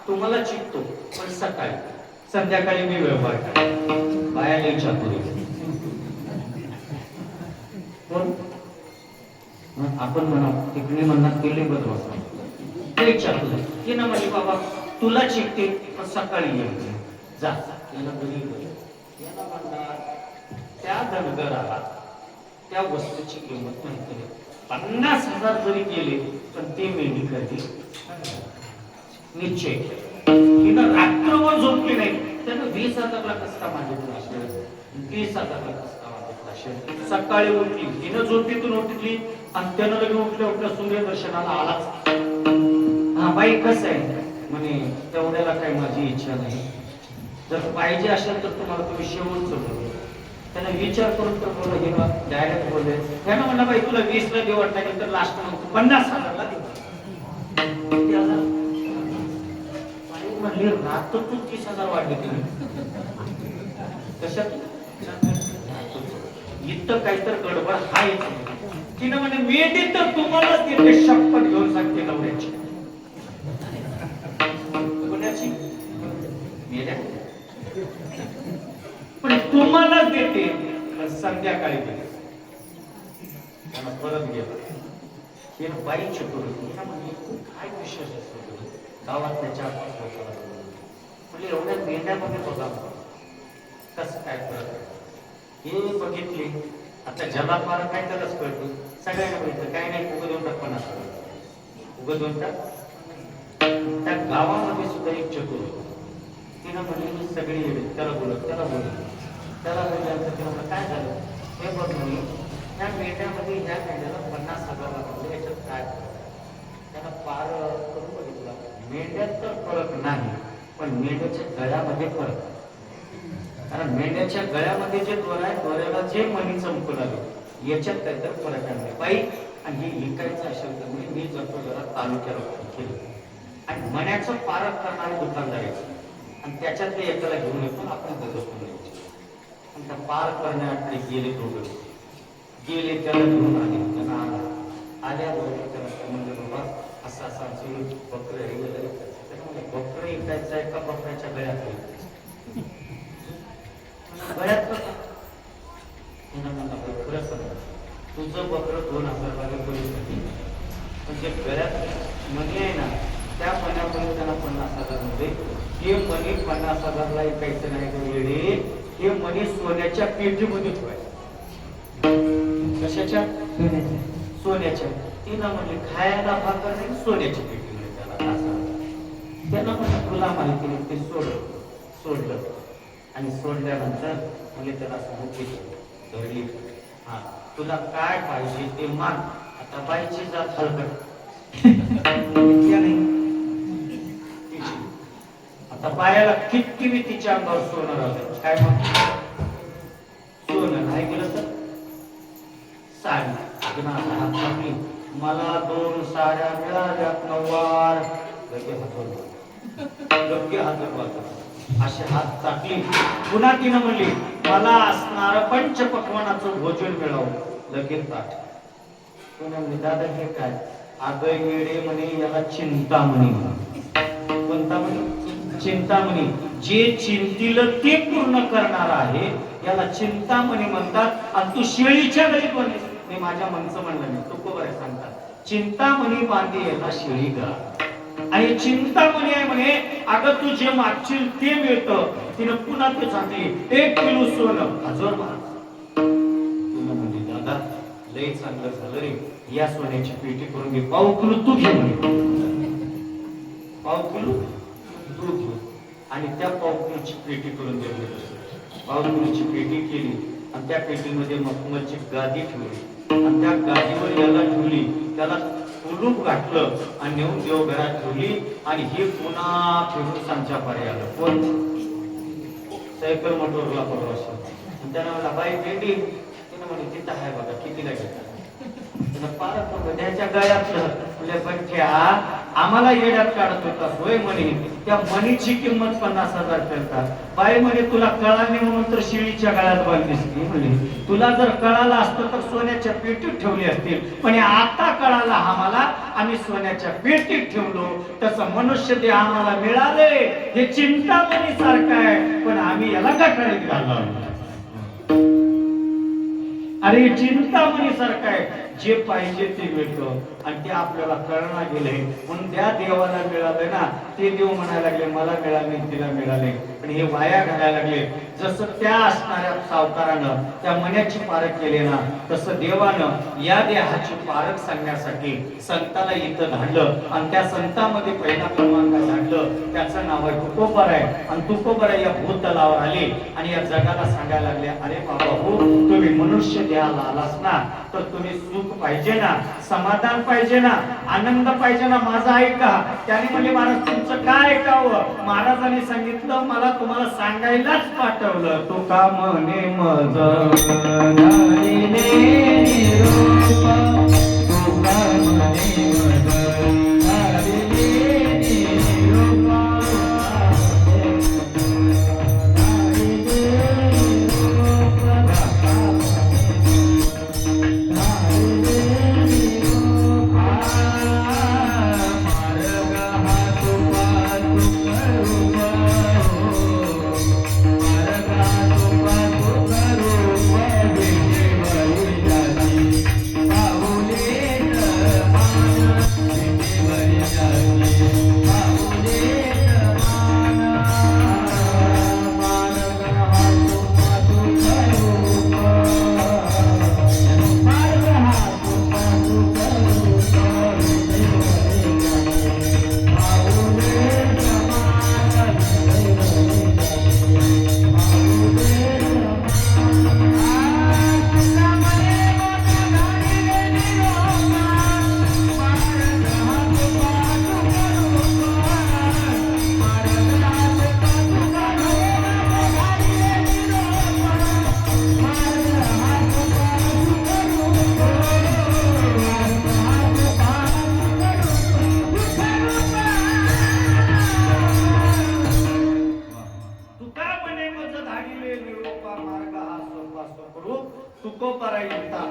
A: तुम्हाला चिकतो पण सकाळी संध्याकाळी मी व्यवहार करेन. बायाला विचारतो कोण आपण म्हणा तिकडे म्हणणार केले बदल ते विचारतो की ना म्हणजे बाबा तुला चिकते पण सकाळी ये जा याला घरी याला म्हणणार त्या धनगराला त्या वस्तूची किंमत माहिती नाही. 50,000 जरी गेले पण ते मेंढी करते निश्चय तिनं रात्रभर झोपली नाही त्यानं 20,000ला कसं मागितलं असेल 20,000ला कसं मागितलं असेल. सकाळी उठली तिनं झोपीतून उठली आणि त्यानं लगेच उठल्या सूर्यदर्शनाला आलाच. हा बाई कसं आहे म्हणे तेवढ्याला काही माझी इच्छा नाही, जर पाहिजे असेल तर तुम्हाला तुम्ही शेवटचं बोलू. त्याला विचार करून तर बोला हे डायरेक्ट बोलले त्यानं म्हणलं बाई तुला 20ला देऊ वाटलं तर लास्ट म्हणतो 50,000ला देऊ म्हणली रात तर तू 30,000 वाढले तुम्ही कशात इथं काहीतरी गडबड हाय. तिनं म्हणे मेंढी तर तुम्हाला देते शपथ घेऊन सांगते नवऱ्याची कोणाची मेल्या पण तुम्हाला देते संध्याकाळी देते. परत गेला बाई चतुर काय विशेष असतो गावात त्याच्या म्हणजे एवढ्या मेंढ्यामध्ये बघा कसं काय करत हे बघितले. आता जलापार काय तरच कळतो सगळ्यांना बघितलं काय नाही उगं 2 टाक 50 उगं 2 टाक. त्या गावामध्ये सुद्धा एक चतुर तिनं म्हणजे मी सगळी येईल त्याला बोलत त्याला काय झालं हे बघ म्हणे ह्या मेंढ्यामध्ये ह्या मेंढ्याला 50,000 लागले याच्यात काय त्याला पार करून बघितला. मेंढ्यात तर फरक नाही पण मेंढ्याच्या गळ्यामध्ये फरक. कारण मेंढ्याच्या गळ्यामध्ये जे दोर आहे दोऱ्याला जे मणी चमकू लागले याच्यात काहीतरी फरक आहे बाई. आणि हे विकायचं असेल तर म्हणजे मी जातो जरा तालुक्याला केलं आणि मण्याचं पारख करणारे दुकानदार यायचे आणि त्याच्यातले एकाला घेऊन येतो आपण बघतो यायचे आणि त्या पार करण्याकडे गेले दोघं गेले त्याला घेऊन आले त्यांना आल्याबरोबर त्याला म्हणजे बाबा असं असं बकरं हे वगैरे बकरं ऐकायचं आहे का बकऱ्याच्या गळ्यात गळ्यात खरं सांग तुझं बकरं 2,000 वाले पोलिस म्हणजे गळ्यात मणी आहे ना त्या मण्यामध्ये त्यांना 50,000 मध्ये हे मणी 50,000ला ऐकायचं नाही वेळे हे मणी सोन्याच्या पेटीमध्ये ठेवायचं. कशाच्या सोन्याच्या. तिला म्हणले खायला भाकर नाही सोन्याच्या पेटीमध्ये त्याला म्हणलं तुला माहिती नाही ते सोडलं आणि सोडल्यानंतर म्हणजे त्याला असं मुठी धरली. हा तुला काय पाहिजे ते मान. आता बाईची जात हलकट नाही आता बायाला किती मी तिच्या अंगावर सोनं राहतं काय मग सोनं नाही गेलं तर साडी हात मला 2 साड्या मिळाल्यात 9वार लगे हात असे हात टाकली. पुन्हा तिनं म्हणली मला असणार पंचपक्वानाचं भोजन मिळावं लगेच ताट. पुन्हा म्हणली दादा हे काय अगं येडे म्हणे याला चिंतामणी. कोणता म्हणे चिंतामणी. जे चिंतील ते पूर्ण करणार आहे याला चिंतामणी म्हणतात. आणि तू शेळीच्या गळीत बने मी माझ्या मनचं म्हणलं नाही तुकोबर सांगतात चिंतामणी बांधे याला शेळी गा आणि चिंतामणी आहे म्हणे अगं तू जे मागशील ते मिळतं. तिनं पुन्हा ते सांगली 1 किलो सोनं 1000 महाग. तुला म्हणजे दादा लय चांगलं झालं रे या सोन्याची पेटी करून घे 1/2 किलो तू घे म्हणे 1/2 किलो तू घे आणि त्या 1/2 किलोची पेटी करून दे. 1/2 किलोची पेटी केली आणि त्या पेटीमध्ये मखमलची गादी ठेवली आणि त्या गादीवर याला ठेवली त्याला कुलूप घातलं आणि नेऊन देवघरात ठेवली आणि हे पुन्हा फिरून सांच्या पारी आलं. कोण सायकल मोटरला परवा त्यानं म्हणला बाई पेटी तिनं म्हणे तिथं आहे बघा कितीला घेतात त्याच्या गळ्यातलं तुला बघ्या आम्हाला येड्यात काढत होता होय म्हणे त्या मणीची किंमत 50,000 करतात बाई म्हणे तुला कळा नाही म्हणून तर शिळीच्या गळ्यात बांधलीस की म्हणे तुला जर कळाला असतं तर सोन्याच्या पेटीत ठेवली असतील पण आता कळाला आम्हाला आम्ही सोन्याच्या पेटीत ठेवलो तसं मनुष्य ते आम्हाला मिळाले हे चिंतामणी सारखं आहे पण आम्ही याला गटारीत घाललो अरे चिंतामणी सारखं आहे जे पाहिजे ते मिळतं आणि ते आपल्याला कळणार गेले म्हणून त्या देवाला मिळाले ना ते देव म्हणायला लागले मला मिळाले तिला मिळाले पण हे वाया घालायला लागले जसं त्या असणाऱ्या सावकारानं त्या मण्याची पारख केली ना तसं देवानं या देहाची पारख सांगण्यासाठी संताला इथं धाडलं आणि त्या संतामध्ये पहिला क्रमांक धाडलं त्याचं नाव आहे तुकोबर आहे आणि तुकोबर या भूतलावर आले आणि या जगाला सांगायला लागले अरे बाबा हो तुम्ही मनुष्य देहाला आलास ना तर तुम्ही सुख पाहिजे ना समाधान पाहिजे ना आनंद पाहिजे ना माझा ऐका त्याने म्हणजे महाराज तुमचं काय ऐकावं महाराजांनी सांगितलं मला तुम्हाला सांगायलाच पाठवलं तो का म्हणे मज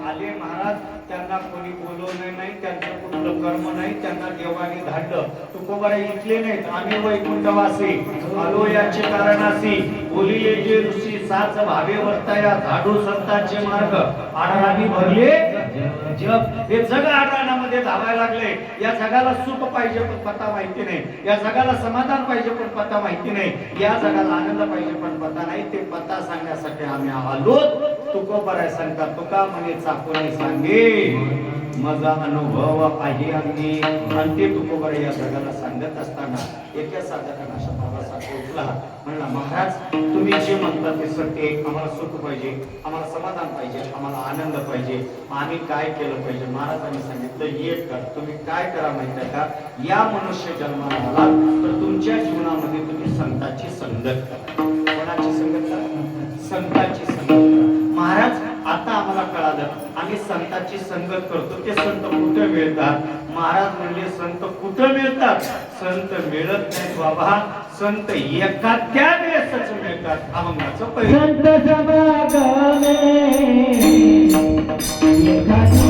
A: आले महाराज त्यांना कोणी बोलवलं नाही त्यांचं कुठलं कर्म नाही त्यांना देवाने धाडलं तुकोबारा इथले नाहीत आम्ही वैकुंठवासी आलो याचे कारणासी बोलिले जे ऋषी साच भावे वर्ताया धाडू संतांचे मार्ग आडराणी भरले जग हे जग आडराणामध्ये धावायला लागले या जगाला सुख पाहिजे पण पता माहिती नाही या जगाला समाधान पाहिजे पण पता माहिती नाही या जगाला आनंद पाहिजे पण पता नाही ते पता सांगण्यासाठी आम्ही आलो तुकोबारा सांगतात तुका म्हणे चाकोनी सांगे माझा अनुभव आहे अंगी आणि ते तुकोबारा या जगाला सांगत असताना एका साधकांना शब्दाचा पोचला म्हणला महाराज तुम्ही जे म्हणता ते सत्य आम्हाला सुख पाहिजे आम्हाला समाधान पाहिजे आम्हाला आनंद पाहिजे आम्ही काय केलं पाहिजे महाराजांनी सांगितलं एक कर तुम्ही काय करा माहिती आहे का या मनुष्य जन्माला आलात तर तुमच्या जीवनामध्ये तुम्ही संतांची संगत करा कोणाची संगत करा संतांची संगत करा महाराज आता आम्हाला कळालं आम्ही संतांची संगत करतो ते संत कुठे मिळतात महाराज म्हणले संत कुठे मिळतात संत मिळत नाहीत बाबा संत एखाद्या वेळेसच मिळतात अभंगाचं पहिलं
B: संत समागमे एखादी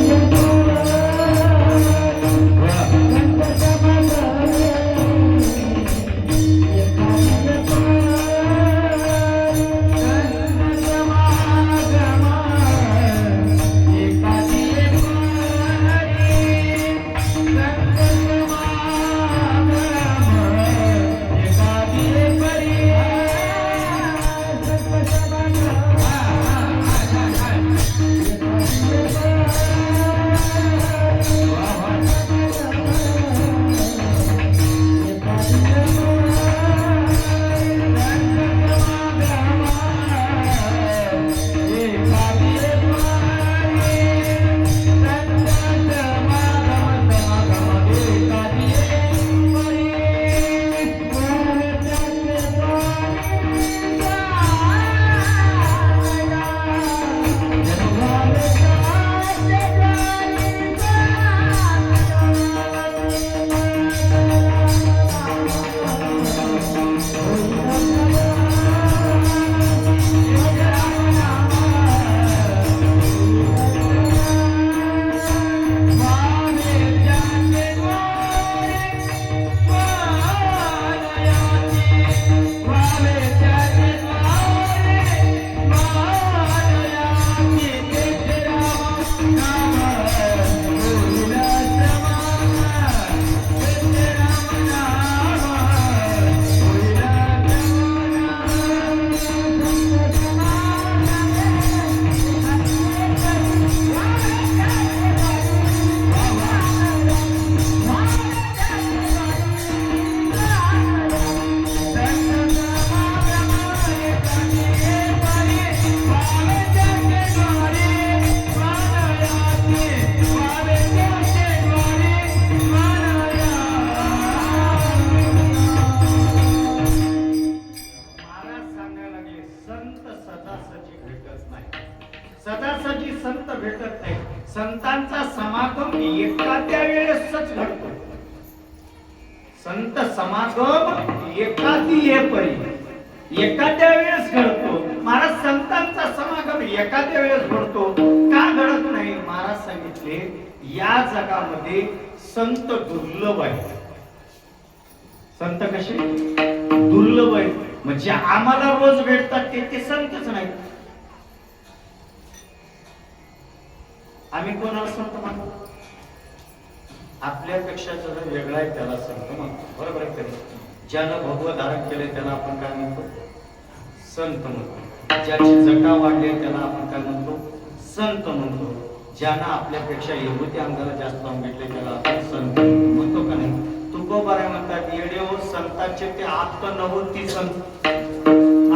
A: भेटत नाही. संतांचा समागम एखाद्या वेळेसच घडतो. संत समागम एखादी एखाद्या वेळेस घडतो. महाराज संतांचा समागम एखाद्या वेळेस घडतो का घडत नाही? महाराज सांगितले या जगामध्ये संत दुर्लभ आहे. संत कसे दुर्लभ आहे म्हणजे आम्हाला रोज भेटतात ते संतच नाही. आम्ही कोणाला संत मानतो? आपल्यापेक्षा जरा वेगळा आहे त्याला संत म्हणतो. बरोबर आहे का? ज्यानं भगवत धारण केले त्याला आपण काय म्हणतो? संत म्हणतो. ज्याची जटा वाढली त्याला आपण काय म्हणतो? संत म्हणतो. ज्यानं आपल्यापेक्षा एवढी अंगाला जास्त भेटले त्याला आपण संत म्हणतो का नाही? तुकोबाराय म्हणतात येडे हो संतांचे ते आत्म नवती संत.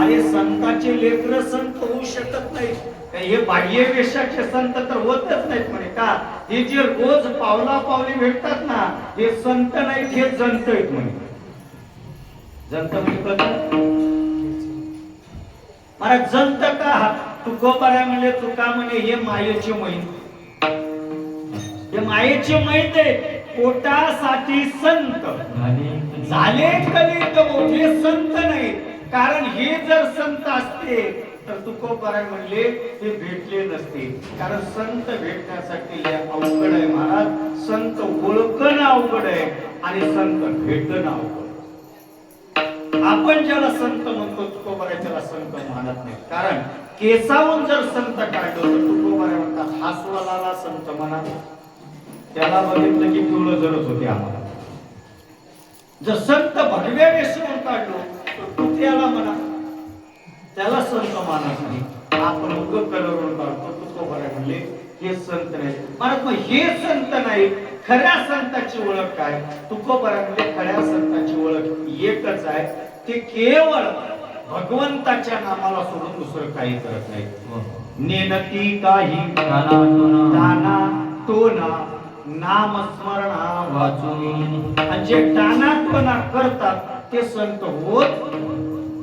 A: अरे संतांचे लेकर संत होऊ शकत नाही. हे बाह्य वेशाचे संत तर होतच नाहीत म्हणे. का? हे जे रोज पावला पावली भेटतात ना हे संत नाहीत, हे जंत आहेत म्हणे. जंत म्हणजे मला जंत का? तुकोबाराय म्हणले तुका म्हणे हे मायेचे मैत. हे मायेचे मैत आहे. पोटासाठी संत झाले कलित मोठे संत नाही. कारण हे जर संत असते तर तुकोबाराय म्हणले ते भेटले नसते. कारण संत भेटण्यासाठी अवघड आहे महाराज. संत ओळखणं अवघड आहे आणि संत भेटणं अवघड. आपण ज्याला संत म्हणतो तुकोबाराय त्याला संत मानत नाही. कारण केसावून जर संत काढलं तर तुकोबाराय म्हणतात हासवाला संत म्हणा. त्याला बघितलं की पिवळं जरत होते आम्हाला. जर संत भगव्या वेशावर काढलो तर कुत्र्याला म्हणा त्याला संत मानत नाही. आपण उग कलरून काढतो. तुकोबाराय म्हणले हे संत नाही. म्हणत मग हे संत नाही. खऱ्या संताची ओळख काय? तुकोबाराय म्हणले खऱ्या संताची ओळख एकच आहे. ते केवळ भगवंताच्या नामाला सोडून दुसरं काही करत नाही. नेनती काही दाना टोना नामस्मरणा वाचून. आणि जे टाणाटोना करतात ते संत होत.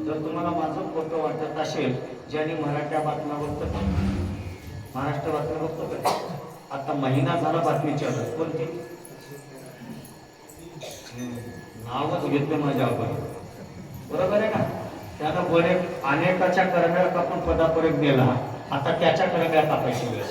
A: जर तुम्हाला माझं खोटं वाटत असेल ज्याने मराठ्या बातम्या बघतो महाराष्ट्र बातम्या बघतो का? आता महिना झाला बातमी चालत कोणती नावच घेतलं माझ्या अगोदर. बरोबर आहे ना? त्यानं बरे अनेकाच्या करड्या कापून पदापर्यंत गेला. आता त्याच्या करड्या कापायची वेळ.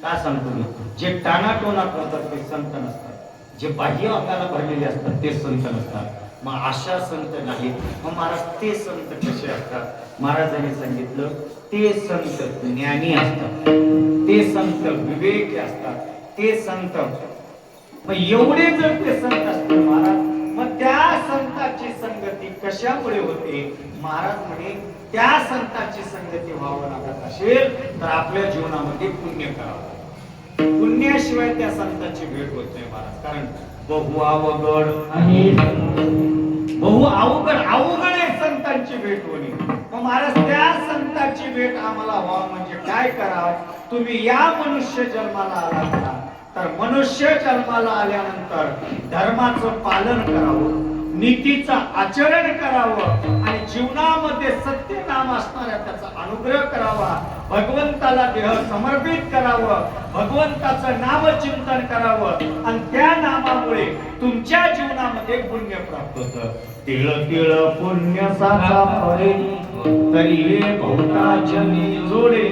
A: काय सांगतो मी? जे टाणाटोना करतात ते संत नसतात. जे बाह्य अंगाला भरलेले असतात ते संत नसतात. मग अशा संत नाहीत. मग महाराज ते संत कसे असतात? महाराजांनी सांगितलं ते संत ज्ञानी असतात. ते संत विवेकी असतात. ते संत मग एवढे जर ते संत असतील महाराज मग त्या संताची संगती कशामुळे होते? महाराज म्हणे त्या संताची संगती व्हावं लागत असेल तर आपल्या जीवनामध्ये पुण्य करावं. पुण्याशिवाय त्या संतांची भेट होत नाही महाराज. कारण बहु अवघड आहे संतांची भेट होणे. मग महाराज त्या संतांची भेट आम्हाला व्हावं म्हणजे काय करावं? तुम्ही या मनुष्य जन्माला आला तर मनुष्य जन्माला आल्यानंतर धर्माचं पालन करावं, नीतीचं आचरण करावं आणि जीवनामध्ये सत्य नाम असणाऱ्या त्याचा अनुग्रह करावा. भगवंताला देह समर्पित करावं, भगवंताचं नामचिंतन करावं आणि त्या नामामुळे तुमच्या जीवनामध्ये पुण्य प्राप्त होतं. तिळ तिळ पुण्य साचा फळे तरी बहुताचनी जोडे.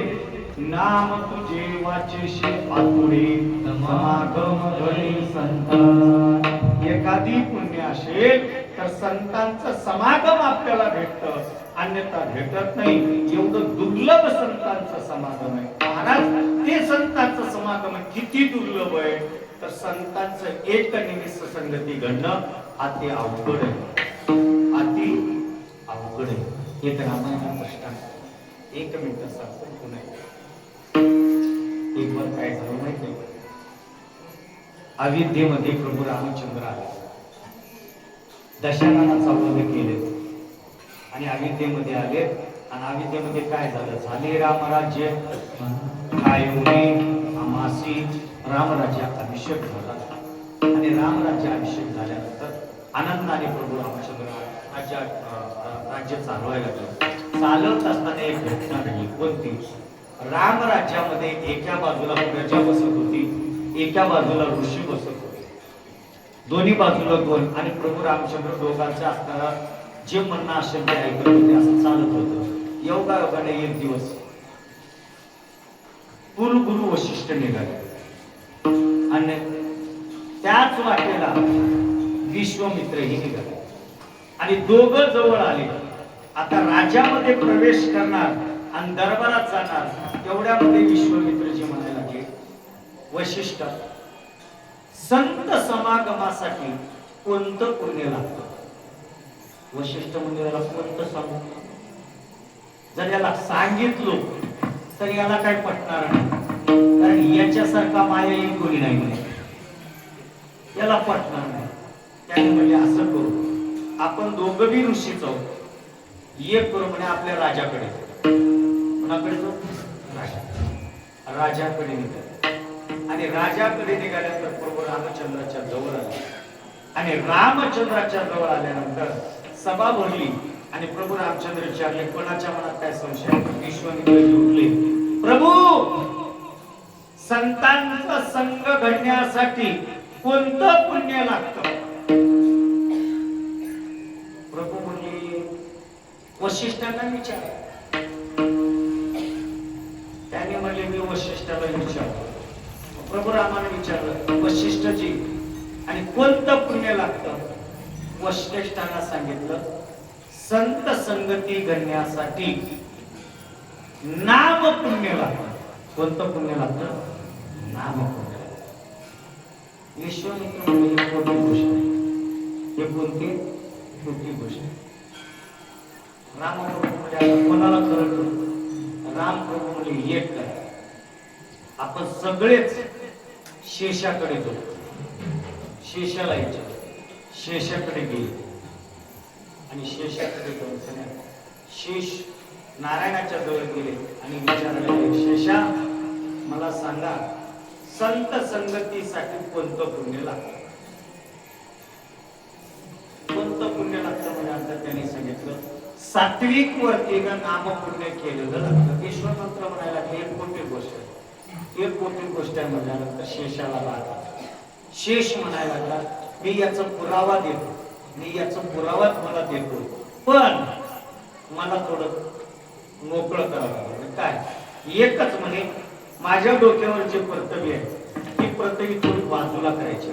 A: नाम तुझे वाचेशी आतुडे समागम घडे संत. एखादी पुण्य असेल तर संतांचं समागम आपल्याला भेटतं, अन्यथा भेटत नाही. एवढं दुर्लभ संतांचं समागम आहे महाराज. ते संतांचं समागम किती दुर्लभ आहे तर संतांचं एक निमित्त संगती घडणं अति अवघड आहे. अति अवघड आहे. एक रामायण प्रश्न 1 मिनिट सांगतो पुन्हा. एक बार काय झालं माहिती? अयोध्येमध्ये प्रभू रामचंद्र आले. दशरथाचा वध केले आणि अयोध्येमध्ये आले. आणि अयोध्येमध्ये काय झालं? झाले रामराज्य कायमने अमासी रामराज्य अभिषेक झाला. आणि रामराज्य अभिषेक झाल्यानंतर आनंदाने प्रभू रामचंद्र राज्य चालवायला लागले. चालवत असताना एक घटना घडली. कोणती? राम राज्यामध्ये एका बाजूला प्रजा बसत होती, एका बाजूला ऋषी बसत होते, दोन्ही बाजूला दोन. आणि प्रभू रामचंद्र दोघांचं असताना जे म्हणणं असेल ते ऐकत होते. असं चालत होतं. योगायोगाने एक दिवस कुलगुरु वशिष्ठ निघाले आणि त्याच वाटेला विश्वामित्रही निघाले आणि दोघं जवळ आले. आता राज्यामध्ये प्रवेश करणार आणि दरबारात जाणार. तेवढ्यामध्ये विश्वामित्रजी म्हणायला लागले, वशिष्ठ, संत समागमासाठी कोणतं पुण्य लागतं? वशिष्ठ म्हणजे याला कोणतं सांगू? जर याला सांगितलं तर याला काय पटणार नाही, कारण याच्यासारखा मायाही कोणी नाही म्हणे, याला पटणार नाही. त्याने म्हणजे असं करू, आपण दोघं बी ऋषीच आहोत, एक करू म्हणे आपल्या राजाकडे. कोणाकडे जाऊ? राजाकडे निघाले. आणि राजाकडे निघाल्यानंतर प्रभू रामचंद्राच्या जवळ आले. आणि रामचंद्राच्या जवळ आल्यानंतर सभा भरली आणि प्रभू रामचंद्र विचारले, कोणाच्या मनात काय संशय? विश्वामित्र उठले, प्रभू, संतांचा संग घडण्यासाठी कोणतं पुण्य लागतं? प्रभू म्हणले, वशिष्ठांना विचार. त्याने म्हणले, मी वशिष्ठाला विचारतो. प्रभू रामाने विचारलं, वशिष्ठजी, आणि कोणतं पुण्य लागतं? वशिष्ठांना सांगितलं, संत संगती घडण्यासाठी नाम पुण्य लागतं. कोणतं पुण्य लागतं? नाम पुण्य. विश्वामित्र म्हणजे मोठी गोष्ट आहे. हे कोणती छोटी गोष्ट? राम प्रभू म्हणजे कोणाला खरं करू? राम प्रभू म्हणजे एक करा. आपण सगळेच शेषाकडे जाऊ. शेषाला यायचे, शेषाकडे गेले आणि शेषाकडे जाऊन शेष नारायणाच्या जवळ गेले आणि विचारले, शेषा, मला सांगा, संत संगतीसाठी कोणतं पुण्य लागतं? कोणतं पुण्य लागतं म्हणजे त्यांनी सांगितलं, सात्विक वर्तीनं नाम पुण्य केलेलं लागतं. विश्वामित्र म्हणायला एक मोठी गोष्ट आहे, एक मोठी गोष्ट आहे म्हटल्यानंतर शेषाला लागला. शेष म्हणायला लागला, मी याचा पुरावा देतो, मी याचा पुरावा तुम्हाला देतो, पण मला थोडं मोकळं करावं लागलं. काय? एकच म्हणे, माझ्या डोक्यावर जे कर्तव्य आहे ती कर्तव्य थोडी बाजूला करायची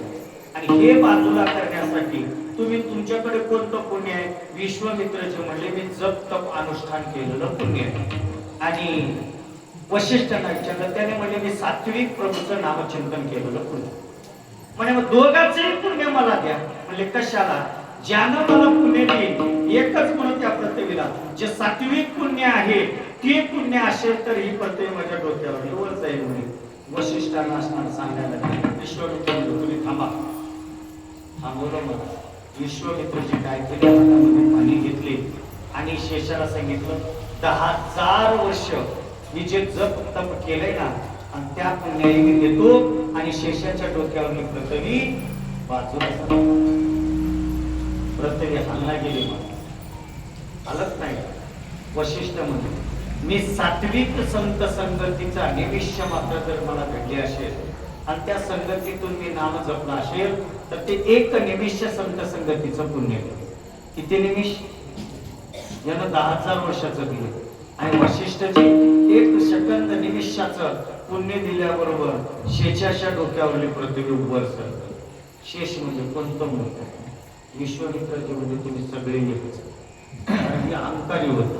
A: आणि हे बाजूला करण्यासाठी तुम्ही तुमच्याकडे कोणतं पुण्य आहे? विश्वामित्रजी म्हणले, मी जप तप अनुष्ठान केलेलं पुण्य आहे. आणि वशिष्ठांना विचारलं, त्याने म्हणले, मी सात्विक प्रभूचं नामचिंतन केलेलं पुण्य. म्हणे, मग दोघांचंही पुण्य मला द्या. म्हणजे कशाला? ज्यानं मला पुण्य देईल एकच म्हणून त्या पृथ्वीला जे सात्विक पुण्य आहे ते पुण्य असेल तर ही पृथ्वी माझ्या डोक्यावर वर जाईल म्हणे. वशिष्ठांना असणार सांगायला लागले, विश्वामित्र तुम्ही थांबा. थांबवलं मला. विश्वामित्रजी काय केले, हातामध्ये पाणी घेतले आणि शेषाला सांगितलं, 10,000 वर्ष मी जे जप तप केलंय ना, आणि त्या पुण्याई मी देतो आणि शेषाच्या डोक्यावर मी पृथ्वी बाजूला. पृथ्वी हल्ला गेली, मला हलत नाही. वशिष्ठ म्हणजे, मी सात्विक संत संगतीचा निमिष मात्र जर मला भेटले असेल आणि त्या संगतीतून मी नाम जपला असेल तर ते एक निमिष संत संगतीचं पुण्य. किती निमिष? यानं 10,000 वर्षाचं दिले आणि वशिष्ठजी 1 सेकंद निमिषाचं पुण्य दिल्याबरोबर शेषाच्या डोक्यावरली पृथ्वी उभर सरते. शेष म्हणजे कोणतं मोठं? विश्वामित्रजी म्हणजे तुम्ही सगळे एकच. कारण अहंकारी होत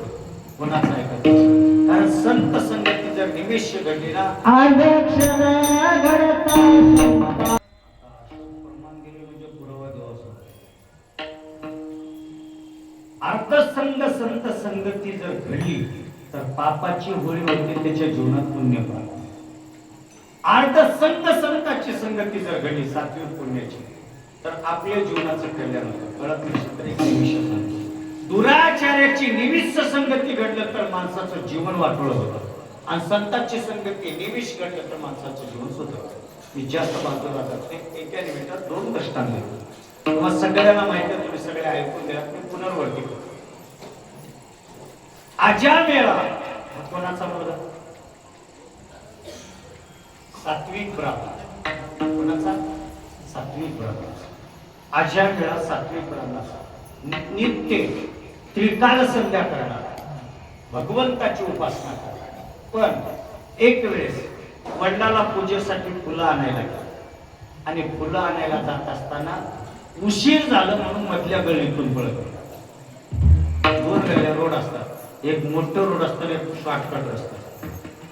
A: कोणाचं ऐकायचं? कारण संत संगती जर निमिष घडली ना, प्रमाण दिले म्हणजे पुरावा द्यावा. अर्धसंग संत संगती जर घडली तर पापाची होळी होते, त्याच्या जीवनात पुण्य प्राप्त. अर्धसंग संताची संगती जर घडली सात्विक पुण्याची तर आपल्या जीवनाचं कल्याण होतं. कळत नसेल तर एक निमिष सांगतो, दुराचार्याची निमिष संगती घडलं तर माणसाचं जीवन वाटोळं होतं आणि संतांची संगती निमिष घडलं तर माणसाचं जीवन सुधारतं. मी जास्त बाजूला जाते. एका निमित्तात 2 दृष्टांत देतो. तुम्हाला सगळ्यांना माहिती आहे, तुम्ही सगळे ऐकून द्या. मी पुनर्वर्ती करतो. अजामेळा कोणाचा मुलगा? सात्विक ब्राह्मण. कोणाचा? सात्विक ब्राह्मण. अशा वेळा सात्विक ब्राह्मणाचा नित्य त्रिकाल संध्या करणार, भगवंताची उपासना करणार. पण एक वेळेस वडिलाला पूजेसाठी फुलं आणायला गेला आणि फुलं आणायला जात असताना उशीर झालं म्हणून मधल्या गल्लीतून पळत गेला. दोन गल्ल्या रोड असतात, एक मोठं रोड असतं, एक शॉर्टकट रस्ता.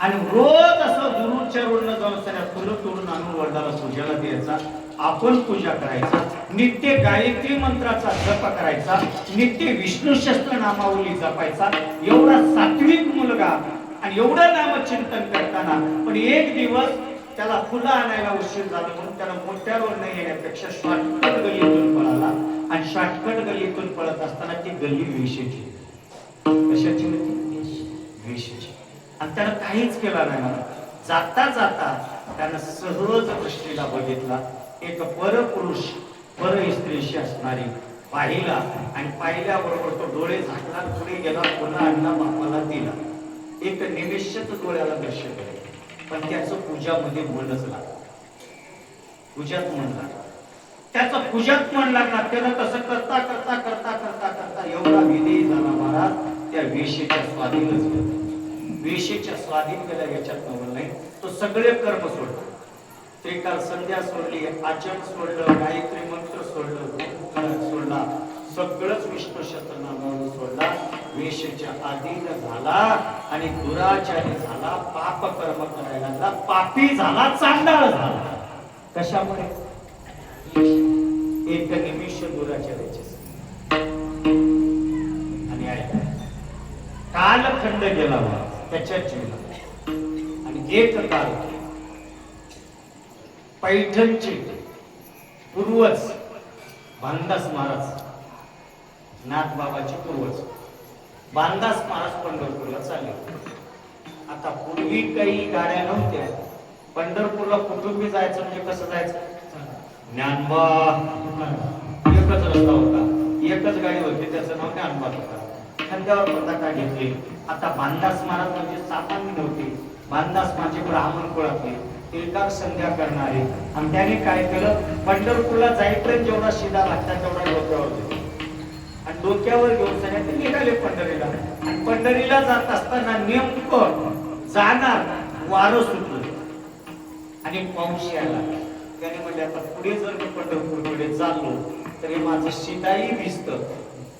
A: आणि रोज असं दुरूरच्या रोडनं जाऊन सगळ्या फुलं तोडून आणून वडिलाला पूजेला द्यायचा, आपण पूजा करायचा, नित्य गायत्री मंत्राचा जप करायचा, नित्य विष्णू शस्त्र नामावली जपायचा. एवढा सात्विक मुलगा आणि एवढं नामचिंतन करताना पण एक दिवस त्याला फुलं आणायला उशीर झाला म्हणून त्याला मोठ्या रोडने येण्यापेक्षा शॉर्टकट गल्लीतून पळाला. आणि शॉर्टकट गल्लीतून पळत असताना ती गल्ली वेशीची. कशाची होती? वेशीची. आणि त्यानं काहीच केलं नाही. जाता जाता त्यानं सहज दृष्टीला बघितला, एक परपुरुष पर स्त्रीशी असणारी पाहिला आणि पाहिल्याबरोबर तो डोळे झाकला, पुढे गेला, पुन्हा अण्णा बापाला दिला. एक निमिषच डोळ्याला दर्शन केले, पण त्याचं पूजामध्ये मनच लागलं. पूजात मन लागलं, त्याचं पूजात मन लागणार. त्यानं तसं करता करता करता करता करता एवढा विधेय झाला महाराज, त्या वेशीच्या स्वाधीनच गेला. वेशीच्या स्वाधीन गेल्या याच्यात नवल नाही. तो सगळे कर्म सोडला, त्रिकाल संध्या सोडली, आचरण सोडलं, गायत्री मंत्र सोडला, सगळंच विष्णू सहस्त्रनाम सोडला. वेशीच्या अधीन झाला आणि दुराचारी झाला, पाप कर्म करायला लागला, पापी झाला, चांडाळ झाला. कशामुळे? एक निमिष दुराचार्याचे. आणि ऐका, कालखंड गेला त्याच्या जीवनात. आणि एक काल पैठणचे पूर्वज भानदास महाराज, नाथबाबाचे पूर्वज भानदास महाराज पंढरपूरला चालले. आता पूर्वी काही गाड्या नव्हत्या. पंढरपूरला कुठून जायचं म्हणजे कसं जायचं? ज्ञानबा. एकच रस्ता होता, एकच गाडी होती, त्याचं नाव ज्ञानबा होता. खांद्यावर पताका घेतली. आता भानदास महाराज म्हणजे सामान्य नव्हते. भानदास माझे ब्राह्मण कुळातले, त्रिकाल संध्या करणारे. आणि त्याने काय केलं, पंढरपूरला जाईपर्यंत जेवढा शिदा लागता तेवढा डोक्यावर घेतला आणि डोक्यावर घेऊन सगळ्या ते निघाले पंढरीला. आणि पंढरीला जात असताना नेमकं जाणार वारं सुटलं आणि पाऊस यायला. त्याने म्हणले आता पुढे जर मी पंढरपूरकडे चाललो तर हे माझं शिदाही भिजतं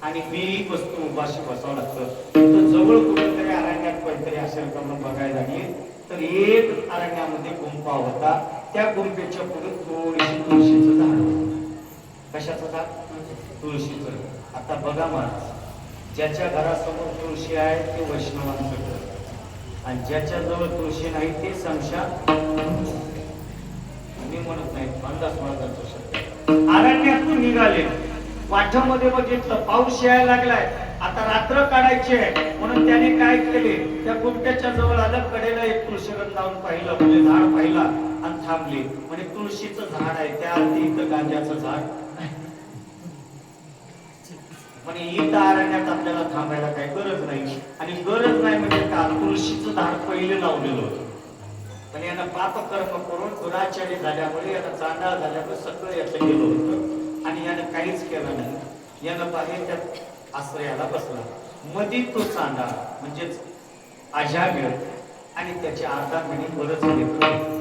A: आणि मी वस्तू उभाशी बसावं लागतं. तर जवळ कुठेतरी अरण्यात काहीतरी असेल का म्हणून बघायला लागले. तर एक अरण्यामध्ये गुंफा होता. त्या गुंफेच्या पुढे थोडीशी तुळशीचं झाड होतं. कशाचं झाड? तुळशीचं. आता बघा महाराज, ज्याच्या घरासमोर तुळशी आहे ते वैष्णवांचं घर आणि ज्याच्या जवळ तुळशी नाही ते संशय. मी म्हणत नाही, भानदास महाराजांचं शब्द. अरण्यातून निघाले, वाठामध्ये बघितलं पाऊस यायला लागलाय, आता रात्र काढायची आहे म्हणून त्याने काय केले, त्या गुंफ्याच्या जवळ आलं, कडेला एक तुळशीरन लावून पाहिलं, म्हणजे झाड पाहिला आणि थांबले. म्हणजे तुळशीचं झाड आहे, त्या अर्थी इथं गांजाचं झाड. म्हणजे इथं अरण्यात आपल्याला थांबायला काही गरज नाही. आणि गरज नाही म्हणजे का, तुळशीचं झाड पहिले लावलेलं होतं. पण यानं पाप कर्म करून दुराचारी झाल्यामुळे, यानं चांडाळ झाल्यामुळे सगळं याचं गेलं होतं आणि यानं काहीच केलं नाही. यानं बाहेर त्या आश्रयाला बसला. मधी तो चांडाळ म्हणजेच अजामिळ आणि त्याचे अर्धा महिने बरंच घेतलं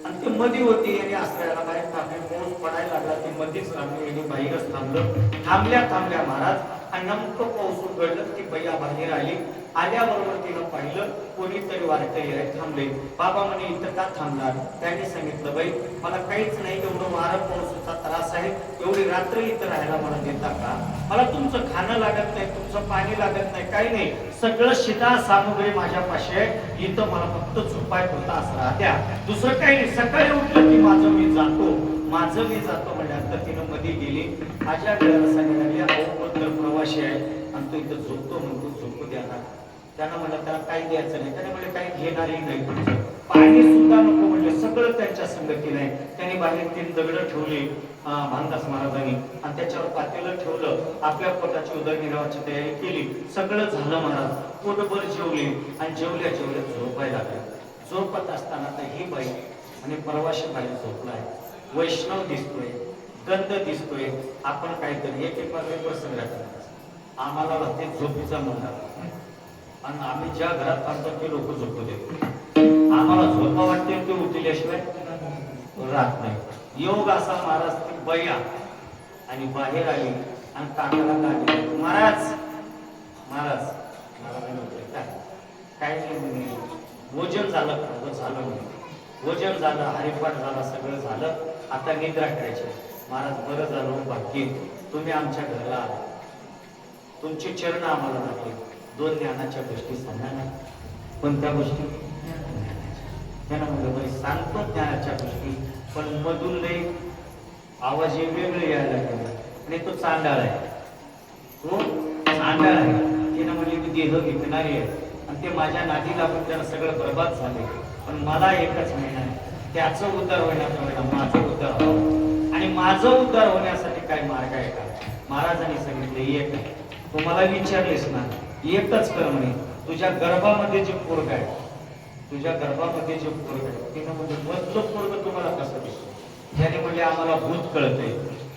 A: आणि ते मधी होती. याने आश्रयाला बाहेर थांबले, पाऊस पडायला लागला, ते मधीच थांबले, याने बाहेरच थांबलं. थांबल्या थांबल्या महाराज आणि नेमकं पाऊस उघडलं, ती बया बाहेर आली. आल्याबरोबर तिनं पाहिलं कोणीतरी वारकरी आहे, थांबले. बाबा म्हणे इथं का थांबणार? त्यांनी सांगितलं, बाई मला काहीच नाही, एवढं वारं पाऊसचा त्रास आहे, एवढी रात्र इथं राहायला मला देता का? मला तुमचं खाणं लागत नाही, तुमचं पाणी लागत नाही, काही नाही, सगळं शिदा सामुग्री माझ्यापाशी आहे, इथं मला फक्त झोपाय होता आसरा द्या, दुसरं काही नाही. सकाळी उठलं की माझं मी जातो म्हणल्यानंतर तिनं मध्ये गेली. माझ्या वेळेला सांगायला लागली, अहो तर प्रवासी आहे आणि तो इथं झोपतो म्हणतो, झोपू द्या ना. त्यांना म्हणलं त्याला काही द्यायचं नाही. त्याने म्हणले काही घेणारही नाही, तुमचं पाणी सुद्धा नको म्हणले. सगळं त्यांच्या संगती नाही. त्याने बाहेर 3 दगडं ठेवली भानदास महाराजांनी आणि त्याच्यावर पातेलं ठेवलं. आपल्या पोटाची उदरनिर्वाहाची तयारी केली. सगळं झालं महाराज. पोटभर जेवले आणि जेवल्या जेवल्या झोपायला लागले. झोपत असताना ही बाई आणि प्रवाशी बाहेर झोपलाय, वैष्णव दिसतोय, गंध दिसतोय, आपण काहीतरी एक प्रसंग राहतो आम्हाला वाटते झोपीचा म्हणणार आणि आम्ही ज्या घरात थांबतो ते लोक झोपू देतो. आम्हाला झोपा वाटते ते उठल्याशिवाय राहत नाही. योग असा महाराज ती बया आणि बाहेर आली आणि काकाला काढली, महाराज महाराज काय नाही, भोजन झालं का? झालं नाही. भोजन झालं, हरिपाठ झाला, सगळं झालं, आता निद्रा करायची. महाराज बरं झालं बाकी तुम्ही आमच्या घराला आला, तुमची चरण आम्हाला लागली, 2 ज्ञानाच्या गोष्टी सांगा ना. पण त्या गोष्टी त्यांना म्हणलं बरं सांगतो ज्ञानाच्या गोष्टी, पण मधून लई आवाज वेगळे यायला लागले आणि तो चांडाळ आहे, तो चांडाळ आहे. तिनं म्हणजे मी देह विकणारी आहे आणि ते माझ्या नादी लागून त्याला सगळं बरबाद झाले. पण मला एकच महिना आहे, त्याचं उद्धार होण्याचा वेळा माझं उद्धार व्हावं आणि माझं उद्धार होण्यासाठी काय मार्ग आहे का? महाराजांनी सांगितले एक आहे. तुम्हाला विचारलेस ना, एकच कर म्हणे. तुझ्या गर्भामध्ये जे पोरग आहे, तुझ्या गर्भामध्ये जे पोरग आहे, तिनं म्हणजे मधलं पोरग तुम्हाला कसं दिसतं? त्याने म्हणजे आम्हाला भूत कळते,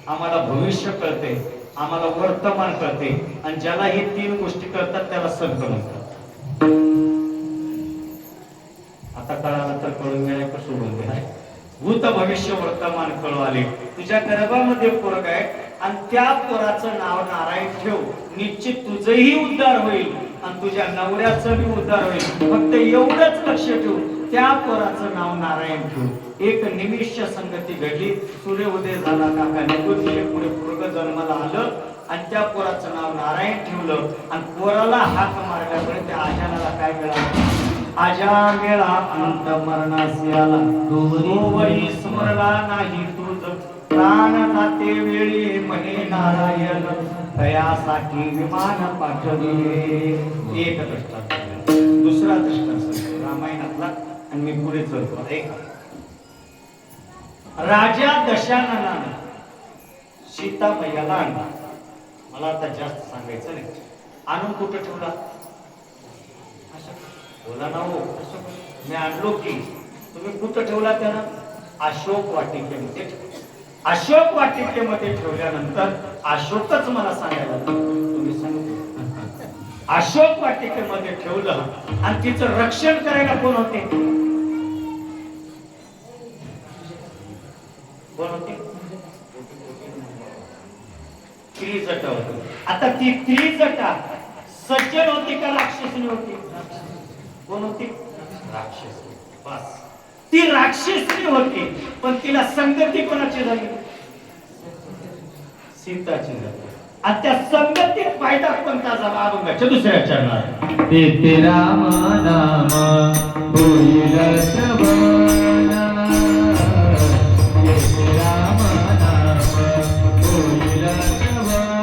A: आम्हाला भविष्य कळते, आम्हाला वर्तमान कळते, आणि ज्याला हे 3 गोष्टी कळतात त्याला संत म्हणतात. आता कळालं तर कळून गेलं तर सोडून गेलं. भूत भविष्य वर्तमान कळू आले. तुझ्या गर्भामध्ये पोरग आहे आणि त्या पोराचं नाव नारायण ठेव, निश्चित तुझंही उद्धार होईल आणि तुझ्या नवऱ्याचं बी उद्धार होईल. फक्त एवढंच लक्ष ठेव, त्या पोराचं नाव नारायण ठेव. एक निमिष संगती घडली, सूर्योदय झाला, काका निघून गेले, पुढे पोरग जन्माला आलं आणि त्या पोराचं नाव नारायण ठेवलं आणि पोराला हाक मारल्यामुळे त्या आजानाला काय मिळालं? आजा मेळा अंत मरणासी आला, वरी स्मरला नाही तुझ प्राण जाते वेळी म्हणे नारायण, तयासाठी विमान पाठविले. एक दृष्टांत. दुसरा दृष्टांत रामायणातला आणि मी पुढे चलतो. ऐका. राजा दशरथानं सीता मैयाला आणला. मला आता जास्त सांगायचं नाही. आणून कुठं ठेवला? बोला ना हो. मी आणलो की तुम्ही कुठं ठेवला? त्यानं अशोक वाटिकेमध्ये. अशोक वाटिकेमध्ये ठेवल्यानंतर अशोकच मला सांगायला तुम्ही सांगितलं, अशोक वाटिकेमध्ये ठेवलं आणि तिचं रक्षण करायला कोण होते? कोण होते? त्रिजटा होती. आता ती त्रिजटा सज्जन होती का राक्षसनी होती? कोण होती? राक्षसी. बस ती राक्षसी होती, पण तिला संगती कोणाची झाली? सीताची झाली. आणि त्या संगतीत फायदा कोणता झाला? अभंगाच्या दुसऱ्या चरणात
B: ते राम नाम होईल श्रवण, ते राम नाम होईल श्रवण,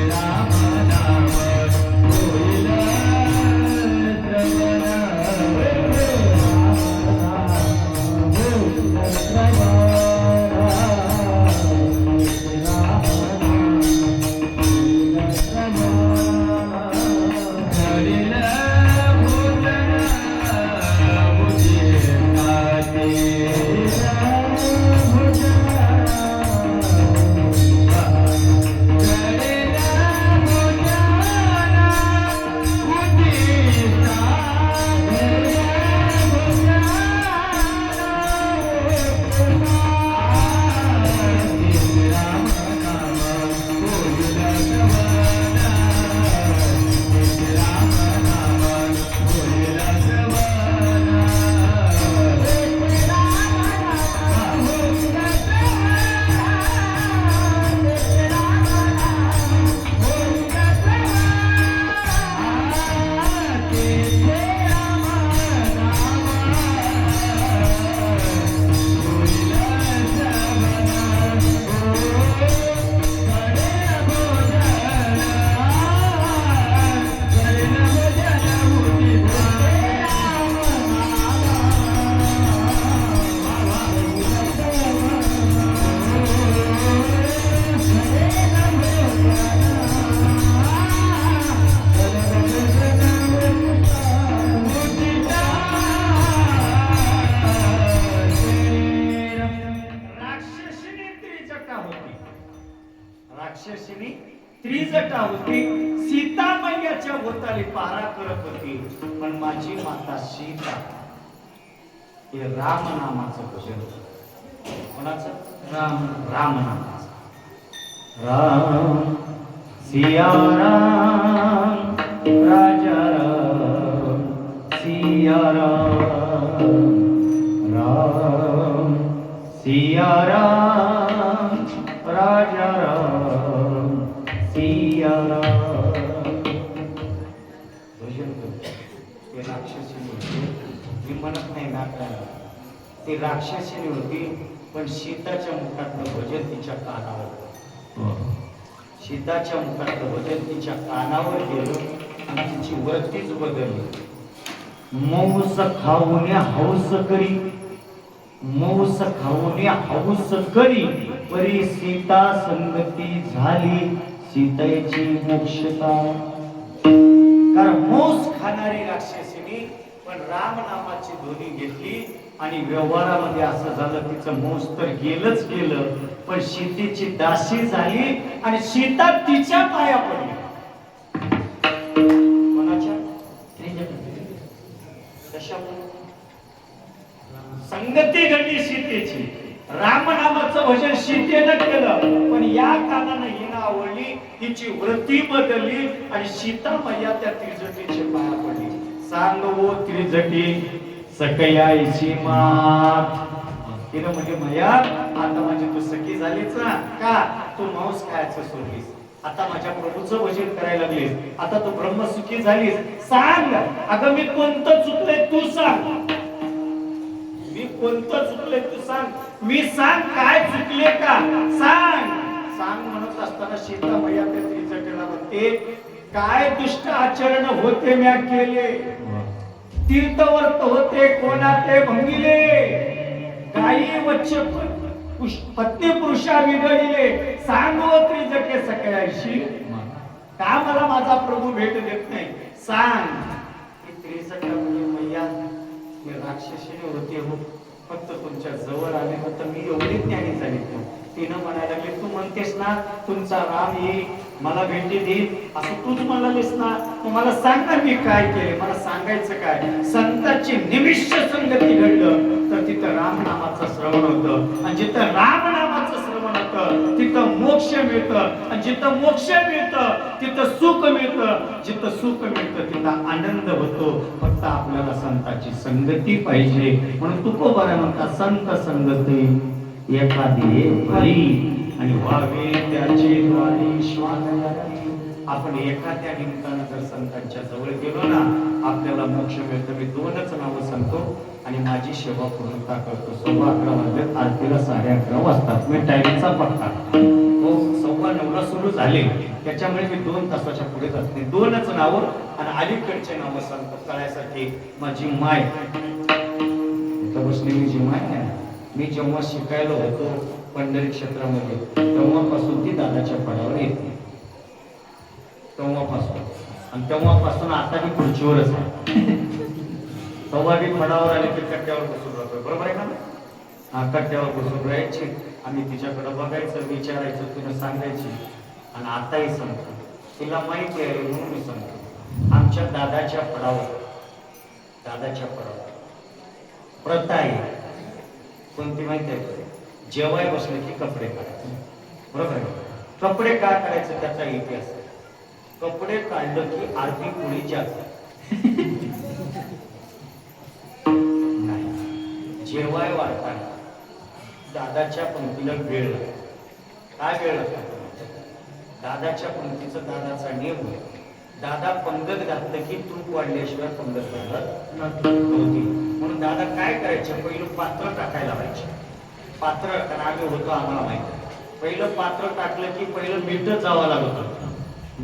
B: राम नाम
A: राक्षसिनी त्रिजटा होती, सीता मैयाच्या भोवताली पारा करत होती. पण माझी माता सीता हे राम नामाचं भजन. कोणाचं? राम नामाचं. राम सिया राम राजा राम सिया राम राम सिया राम राजा राम सिया राम. भजन करतो. ते राक्षसीने होती, मी म्हणत नाही नाकाला, ती राक्षसीने होती. पण सीताच्या मुखातलं भजन तिच्या कानावर होतं. सीताच्या मुखातलं भजन तिच्या कानावर गेलं आणि तिची वृत्तीच बदलली. मौस खाऊने हौस करी, मौस खाऊने हौस करी, परी सीता संगती झाली सीतेची मोक्षता. कारण मौस खाणारी राक्षसिनी पण राम नामाची ध्वनी घेतली आणि व्यवहारामध्ये असं झालं, तिचं मौस तर गेलंच गेलं, पण सीतेची दासी झाली आणि सीता तिच्या पाया पडली. कोणाच्या? संगती घडली सीतेची. राम नामाचं भजन सीतेनं केलं, पण या कानानं हिनं आवडली, तिची वृत्ती बदलली आणि सीता मैया त्या त्रिजटीच्या पाया पडली. सांग ओ त्रिजटी सकयायची मात. तिनं म्हणजे मैया, आता माझी तू सखी झालीच ना, का तू मांस खायचं सोडलीस, आता माझ्या प्रभूचं भजन करायला लागलीस, आता तू ब्रह्मसुखी झालीस. सांग अगं मी कोणतं चुकलंय तू सांग, मी कोणतं चुकलंय तू सांग, मी सांग काय चुकले का सांग. सांग म्हणत असताना सीता मैया त्या त्रिजटेला म्हणते, काय दुष्ट आचरण होते म्या केले, तीर्थवर्त होते कोणाते भंगिले, गायी वच्छ पत्नी पुरुषा बिघडिले, सांग ओ त्रिजटे सकळाशी, का मला माझा प्रभू भेट देत नाही. सांग. त्रिजटा म्हणजे मैया मी राक्षसीने होते हो, फक्त तुमच्या जवळ आले तर मी एवढी ज्ञानी झाली. तिनं म्हणायला लागली, तू म्हणतेस ना तुमचा राम येईल मला भेटी देईल असं तूच म्हणालीस ना, मला सांग ना मी काय केले, मला सांगायचं काय. संतांची निमिष्ट संगती घडलं तर तिथं राम नामाचं श्रवण होतं, आणि जिथं राम नामाचं श्रवण होतं तिथं मोक्ष मिळतं, आणि जिथं मोक्ष मिळतं तिथं सुख मिळतं, जिथं सुख मिळतं तिथं आनंद होतो. फक्त आपल्याला संतांची संगती पाहिजे. म्हणून तुकोबारा म्हणतात, संत संगती एखादी भली आणि व्हावे त्याचे द्वारी श्वानयारी. आपण एखाद्या निमित्तानं जर संतांच्या जवळ गेलो ना, आपल्याला मोक्ष मिळतं. मी दोनच नावं सांगतो आणि माझी सेवा पूर्णता करतो. 11:15 वाजले, आरतीला 11:30 वाजतात. मी टाइमचा पत्ता तो 9:15 सुरू झाले, त्याच्यामुळे मी 2 तासाच्या पुढे जात नाही. दोनच नावं आणि अलीकडचे नावं सांगतो कळायसाठी. माझी माय इथं बसलेली जी माय आहे, मी जेव्हा शिकायला होतो पंढरी क्षेत्रामध्ये तेव्हापासून ती दादाच्या पडावर येते, तेव्हापासून. आणि तेव्हापासून आता मी खुर्चीवरच आहे. तेव्हा मी पडावर आले की कट्ट्यावर बसून राहतो, बरोबर आहे ना. कट्ट्यावर बसून राहायची, आम्ही तिच्याकडे बघायचं, विचारायचं, तिनं सांगायची. आणि आताही सांगतो, तिला माहिती आहे म्हणून मी सांगतो. आमच्या दादाच्या पडावर प्रथा आहे कोणती माहिती आहे? जेवाय बसले की कपडे काढायचे, बरोबर आहे. कपडे का काढायचे त्याचा इतिहास आहे. कपडे काढलं की आरती पुढे जास्त नाही. जेवाय वाढताना दादाच्या पंक्तीला वेळ लागतो. काय वेळ लागतो? दादाच्या पंक्तीचा दादाचा नियम आहे. दादा पंगत घातलं की तूप वाढल्याशिवाय पंगत घालत नव्हती. म्हणून दादा काय करायचे, पहिलं पात्र टाकायला पाहिजे. पात्र कारण आम्ही होतो आम्हाला माहिती. पहिलं पात्र टाकलं की पहिलं मीठच जावं लागत होतं.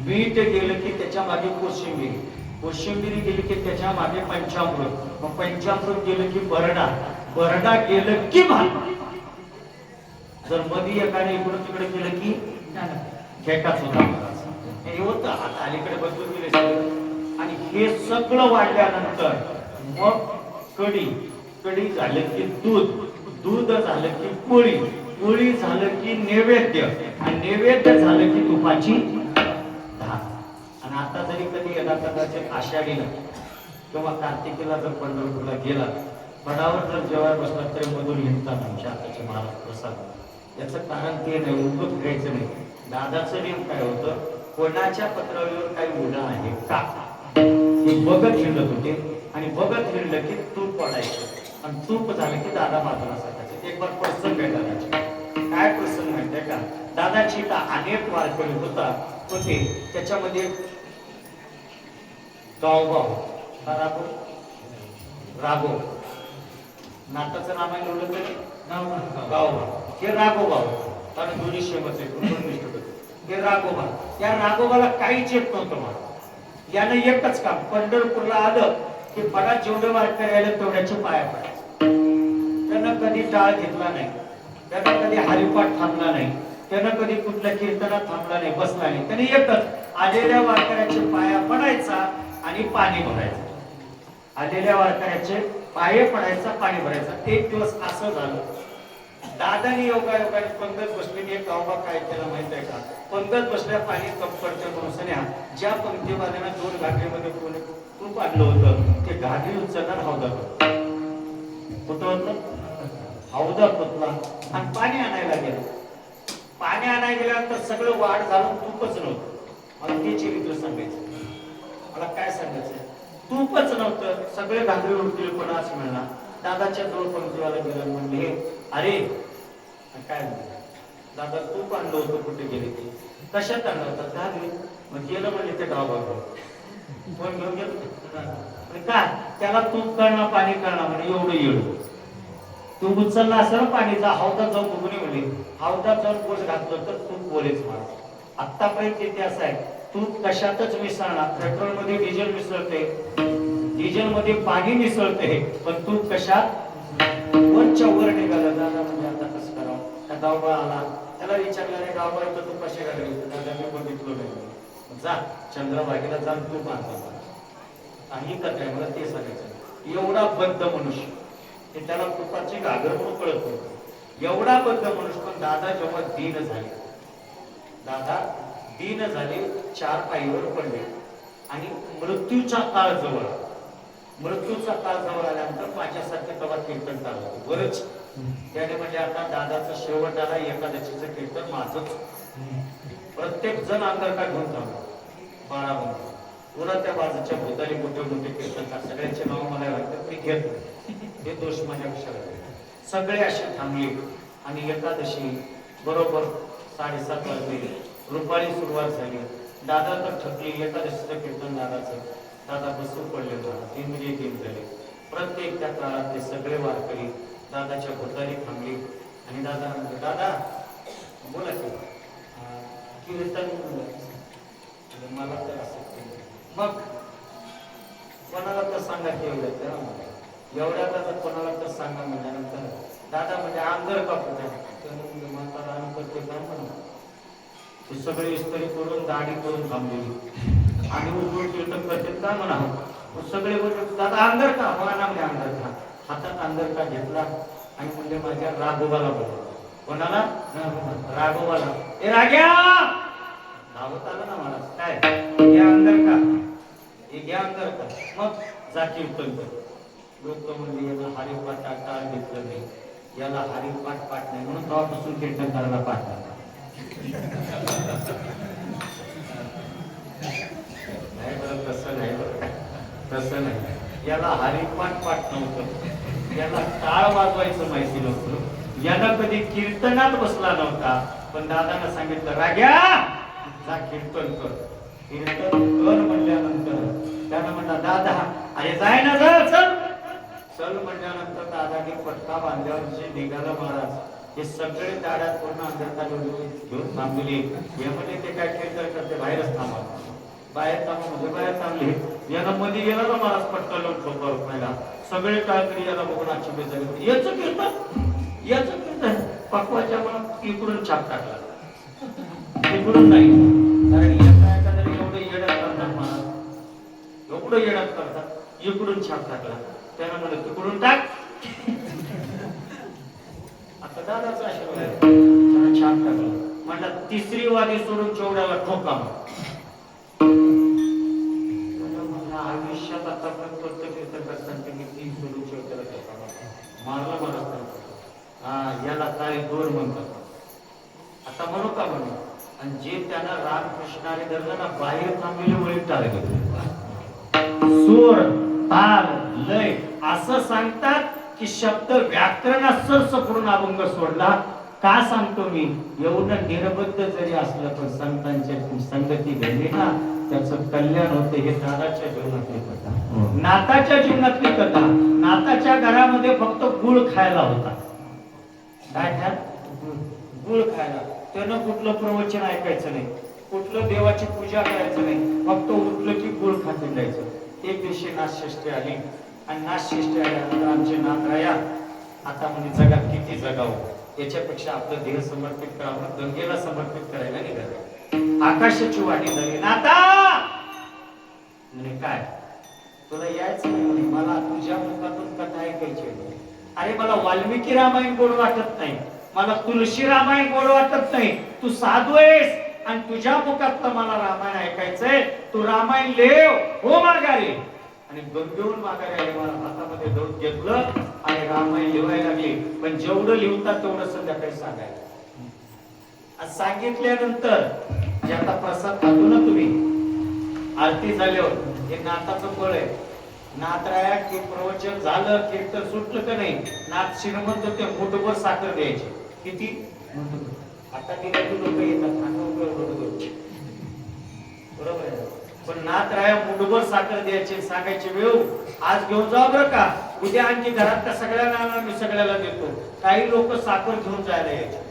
A: मीठ गेलं की त्याच्या मागे कोशिंबिरी, कोशिंबिरी गेली की त्याच्या मागे पंचामृत, मग पंचामृत गेलं की बरडा गेलं की भात. जर मध्ये एकाने इकडून तिकडे गेलं की खेकाच होता. हे होतं. आता अलीकडे बदलून गेले. आणि हे सगळं वाढल्यानंतर मग कढी झालं की दूध झालं की पोळी, पोळी झालं की नैवेद्य, आणि नैवेद्य झालं की तुपाची धार. आणि आता जरी कधी यदा कदाचित आषाढीला किंवा कार्तिकीला जर पंढरपूरला गेला, पडावर जर जेव्हा बसला तरी मधून हिंडतात आमच्या हाताचे महाराज प्रसाद. याचं कारण ते नाही, उगत घ्यायचं नाही. दादाचं नियम काय होतं, कोणाच्या पत्रावळीवर काही उडा आहे का हे बघत हिंडत होते, आणि बघत हिंडलं की तूप पडायचं, आणि तूप झालं की दादा बाजूला सकाळचे. एक बार प्रसंग आहे दादाची. काय प्रसंग माहितीये का, दादाची तर अनेक वारकरी होते, त्याच्यामध्ये गावभाव राघव, नाताचं नाव आहे एवढं तरी गावभाव, हे राघोबा होतं, कारण दोन्ही शेमच आहे. हे राघोबा, या राघोबाला काहीच येत नव्हतं मला. यानं एकच काम, पंढरपूरला आलं की पडात जेवढे वारकरी आले तेवढ्याचे पाया पडायचे. त्यानं कधी टाळ घेतला नाही, त्यानं कधी हरिपाठ थांबला नाही, त्यानं कधी कुठल्या कीर्तनात थांबला नाही, बसला नाही. त्याने एकच आलेल्या वारकऱ्याचे पाया पडायचा आणि पाणी भरायचं. आलेल्या वारकऱ्याचे पाय पडायचा, पाणी भरायचा. एक दिवस असं झालं, दादानी योगायोगाने पंगत बसलेली. एक गावबा काय केलं माहित आहे का, पंगत बसल्या पाणी कपकडच्या माणसाने ज्या पंक्तीवाल्यानं 2 घागरीमध्ये कोणी तूप आणलं होतं, ते घागरी उचलणार हौदात, कुठं होतं हौदात होतला, आणि पाणी आणायला गेलं. पाणी आणायला गेल्यानंतर सगळं वाढ झालं, तूपच नव्हतं. मला ते चरित्र सांगायचं, मला काय सांगायचं, तूपच नव्हतं. सगळे घागरी उडतील, पण असं म्हणणार. दादाच्या जवळ पंक्तीवाला गेलं, म्हणले अरे काय म्हणलं, दादा तूप आणलं होतं, कुठे गेले ते, कशात आणलं होतं, घागरी. मग गेलं म्हणजे ते गावाबरोबर कोण घेऊन गेलं का, त्याला तूप कळणार पाणी कळणार म्हणजे एवढं येऊ. तू उचलला असं पाणीचा हौदात जाऊन बघून म्हणले, हौदात जाऊन पोच घातलं तर तूप बोलेच मार. आतापर्यंत इतिहास आहे, तूप कशातच मिसळणार. पेट्रोल मध्ये डिझेल मिसळते, डिझेल मध्ये पाणी मिसळते, पण तूप कशात वरच्या वर निघाला. दादा म्हणजे आता कसं करावं, त्या गावबा आला, त्याला विचारलं रे गावबा येतो तू कसे घालले, दादा मी बघितलं नाही, जा चंद्रभागेला जाऊन तूप आणला. काही कथाय मला ते सांगायचं. एवढा बद्ध मनुष्य, ते त्याला तुपाची घागर म्हणून कळत होतं, एवढा बद्ध मनुष्य. पण दादा जेव्हा दीन झाले, दादा दीन झाले, 4 पायीवर पडले, आणि मृत्यूचा काळ जवळ, मृत्यूचा काळ जवळ आल्यानंतर माझ्यासारखे तेव्हा कीर्तन चाललं बरंच. त्याने म्हणजे आता दादाचं शेवट आला, एकादशीचं कीर्तन माझंच. प्रत्येक जण अंगरका घेऊन चालतो, 12 बंद पुरा त्या बाजूच्या भूताली मोठे मोठे कीर्तनकार, सगळ्यांचे नाव मला वाटतं, मी घेत हे दोष माझ्यापेक्षा सगळे असे थांबले. आणि एकादशी बरोबर 7:30 वाजले, रुपाळी सुरुवात झाली. दादा तर थकली, एकादशीचं कीर्तन दादाचं, दादा बसून पडले, 3 झाले. प्रत्येक त्या काळात ते सगळे वारकरी दादाच्या भोवताली थांबले. आणि दादा म्हणले, दादा बोला की कीर्तन मला तर असं, मग कोणाला तर सांगा की एवढ्या दादा कोणाला तर सांगा. म्हणल्यानंतर दादा म्हणजे अंगर कापू म्हातारा करते काय म्हणा, ते सगळे इस्त्री करून दाढी करून थांबलेली आणि उजवळ कीर्तन करते का म्हणा. सगळे बोलले दादा अंगर का, मला म्हणजे अंगर का. हातात अंगर का घेतला आणि म्हणजे माझ्या राघोबाला बोलला. कोणाला, राघोबाला. ए राग्या, धावत आलं ना मला, काय या अंगर का, हे घ्या अंगर का, मग जा कीर्तन कर. लोक म्हणजे याला हरिपाठ टाळ घेतलं नाही, याला हरिपाठ पाठ नाही, म्हणून तेव्हापासून कीर्तन करायला पाठ नाही. तसं नाही बरं, तसं नाही. याला हरिपाठ पाठ नव्हतं, याला टाळ वाजवायचं माहिती नव्हतं, याला कधी कीर्तनात बसला नव्हता. पण दादानं सांगितलं राग्या जा कीर्तन कर. कीर्तन कर म्हणल्यानंतर त्यानं म्हणला दादा अरे जाय ना, जा चल चल म्हणल्यानंतर दादाने पटका बांधल्यावर जे निघाला महाराज, हे सगळे दाड्यात पूर्ण अंधकार घेऊन थांबले. हे म्हणजे ते काय कीर्तन करते, बाहेरच थांबा, बाहेर थांबा म्हणजे बाहेर थांबले. याला मध्ये गेला ना महाराज, पटका लावून ठोका रुपयाला. सगळे टाळकरी याला बघून आश्चर्य झाले, याचं कीर्तन, याचं कीर्तन. पक्वाच्या मग इकडून छाप टाकला, इकडून नाही, कारण एखाद्याला एवढं येड्यात करतात महाराज, एवढं येड्यात करतात, इकडून छाप टाकला. त्यानं म्हणलं तिकडून टाक. आता दादाचा आशीर्वाद आहे. जरा छान टाकलं. म्हटलं तिसरी वादी सोडून चौड्याला ठोका. मला आयुष्यात आतापर्यंत प्रत्येक कीर्तनकार सांगते मी 3 सोडून चौड्याला ठोका मारला मला. हा याला काय दोर म्हणतात. आता म्हणू का म्हणू. आणि जे त्यांना रामकृष्णाने धरलं ना बाहेर थांबलेले वळीत टाळले. सूर ताल लय असं सांगतात की शब्द व्याकरणासह सपडून अभंग सोडला. का सांगतो मी एवढं निरबद्ध जरी असलं पण संतांच्या संगती घडली ना त्याचं कल्याण होते. हे दादाच्या जीवनातली कथा, नाताच्या जीवनातली कथा. नाताच्या घरामध्ये फक्त गुळ खायला होता. काय खाय गुळ खायला. त्यानं कुठलं प्रवचन ऐकायचं नाही, कुठलं देवाची पूजा करायचं नाही, फक्त उठलं की गुळ खाते जायचं. एक दिवशी नाथषष्ठी आली आणि नाथषष्ठी आल्यानंतर आमचे नाथराया आता म्हणजे जगात किती जगावं याच्यापेक्षा आपलं देह समर्पित करावं, गंगेला समर्पित करायला निघाले. आकाशाची वाणी झाली. नाता म्हणजे काय तुला यायचं नाही म्हणे. मला तुझ्या मुखातून कथा ऐकायची नाही. अरे मला वाल्मिकी रामायण गोड वाटत नाही, मला तुळशी रामायण गोड वाटत नाही. तू साधू आहेस आणि तुझ्या मुखात मला रामायण ऐकायचंय. तू रामायण लिह हो माघारी. आणि गंगेहून माघारी आले. मला हातामध्ये दौत घेतलं आणि रामायण लिहायला लागले. पण जेवढं लिहतात तेवढं संध्याकाळी सांगायला. आज सांगितल्यानंतर जे आता प्रसाद खातो ना तुम्ही आरती झाल्यावर हे नाथाचं फळ आहे. नाथराया की प्रवचन झालं कीर्तन सुटलं का नाही नाथ श्रीमंत ते मुठभर साखर द्यायचे. किती आता निघाली लोक येतात बरोबर आहे. पण नाथराया मुठभर साखर द्यायचे. सांगायचे वेळ आज घेऊन जाऊ बरं का, उद्या आणखी घरात का सगळ्यांना मी सगळ्याला देतो. काही लोक साखर घेऊन जायला यायचे,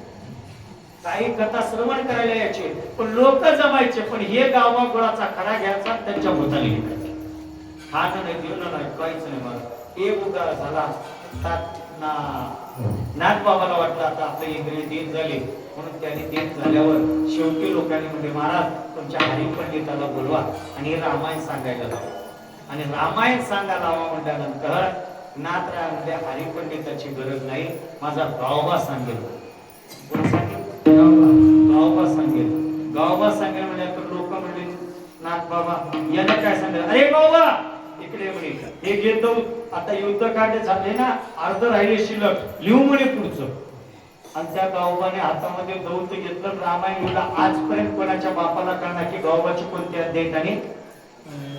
A: काही कथा श्रवण करायला यायचे, पण लोक जमायचे. पण हे गावागोळाचा खडा घ्यायचा त्यांच्या भोवताली घ्यायचा. खाणं नाही दिलं नाही काहीच नाही. मला एक उगार झाला. नाथ बाबाला वाटलं आता आपले इंद्रिय दिन झाले म्हणून त्यांनी दिन झाल्यावर शेवटी लोकांनी म्हणजे महाराज तुमच्या हरिपंडिताला बोलवा आणि रामायण सांगायला लावा. आणि रामायण सांगायला लावा म्हटल्यानंतर नाथराय म्हणजे हरिपंडिताची गरज नाही, माझा गावबा सांगेल. कोण सांगेल? गावबा सांगेल. गावबा सांगेल म्हणजे लोक म्हणजे नाथ बाबा याला काय सांगेल, अरे गावबा इकडे म्हणे हे घेतो आता युद्ध काढे झाले ना अर्ध राहिले शिल्लक लिहू म्हणे पुढचं. आणि त्या गावबाने हातामध्ये दौत घेतलं रामायण लिहिला. आजपर्यंत कोणाच्या बापाला कळणार की गावबाची कोणती अध्याय आणि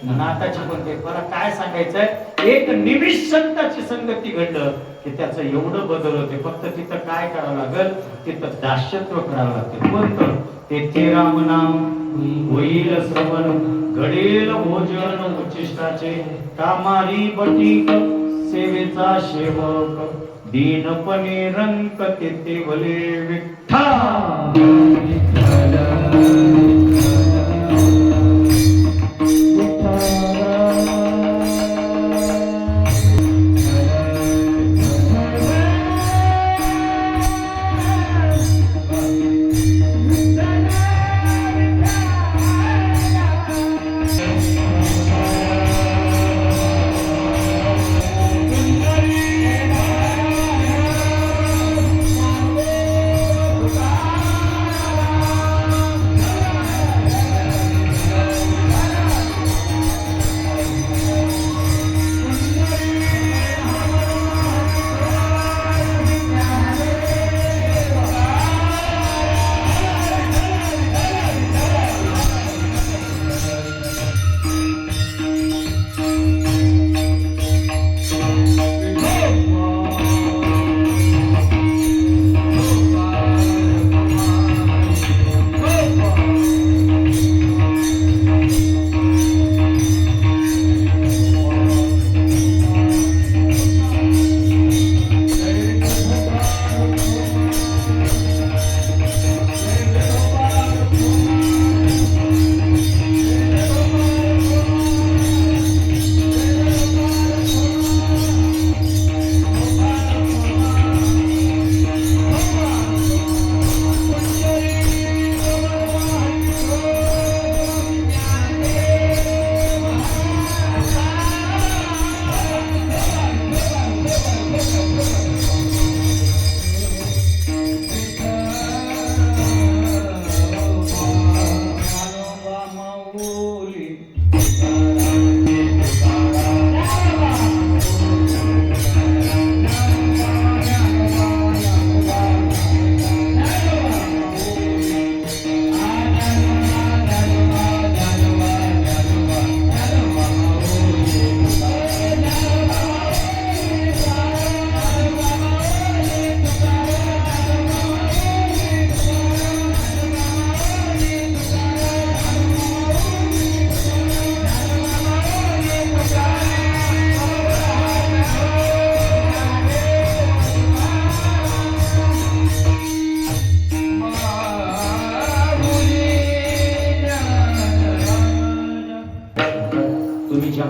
A: नाथाची कोणती. मला काय सांगायचंय एक निमिष संताची संगती घडलं की त्याचं एवढं बदल होते. फक्त तिथं काय करावं लागल, तिथं दास्यत्व करावं लागते. कोणतं ते राम नाम होईल श्रवण घडेल भोजन उच्चिष्टाचे कामारी बटीक सेवेचा सेवक दीनपणे रंक ते भले विठ्ठल.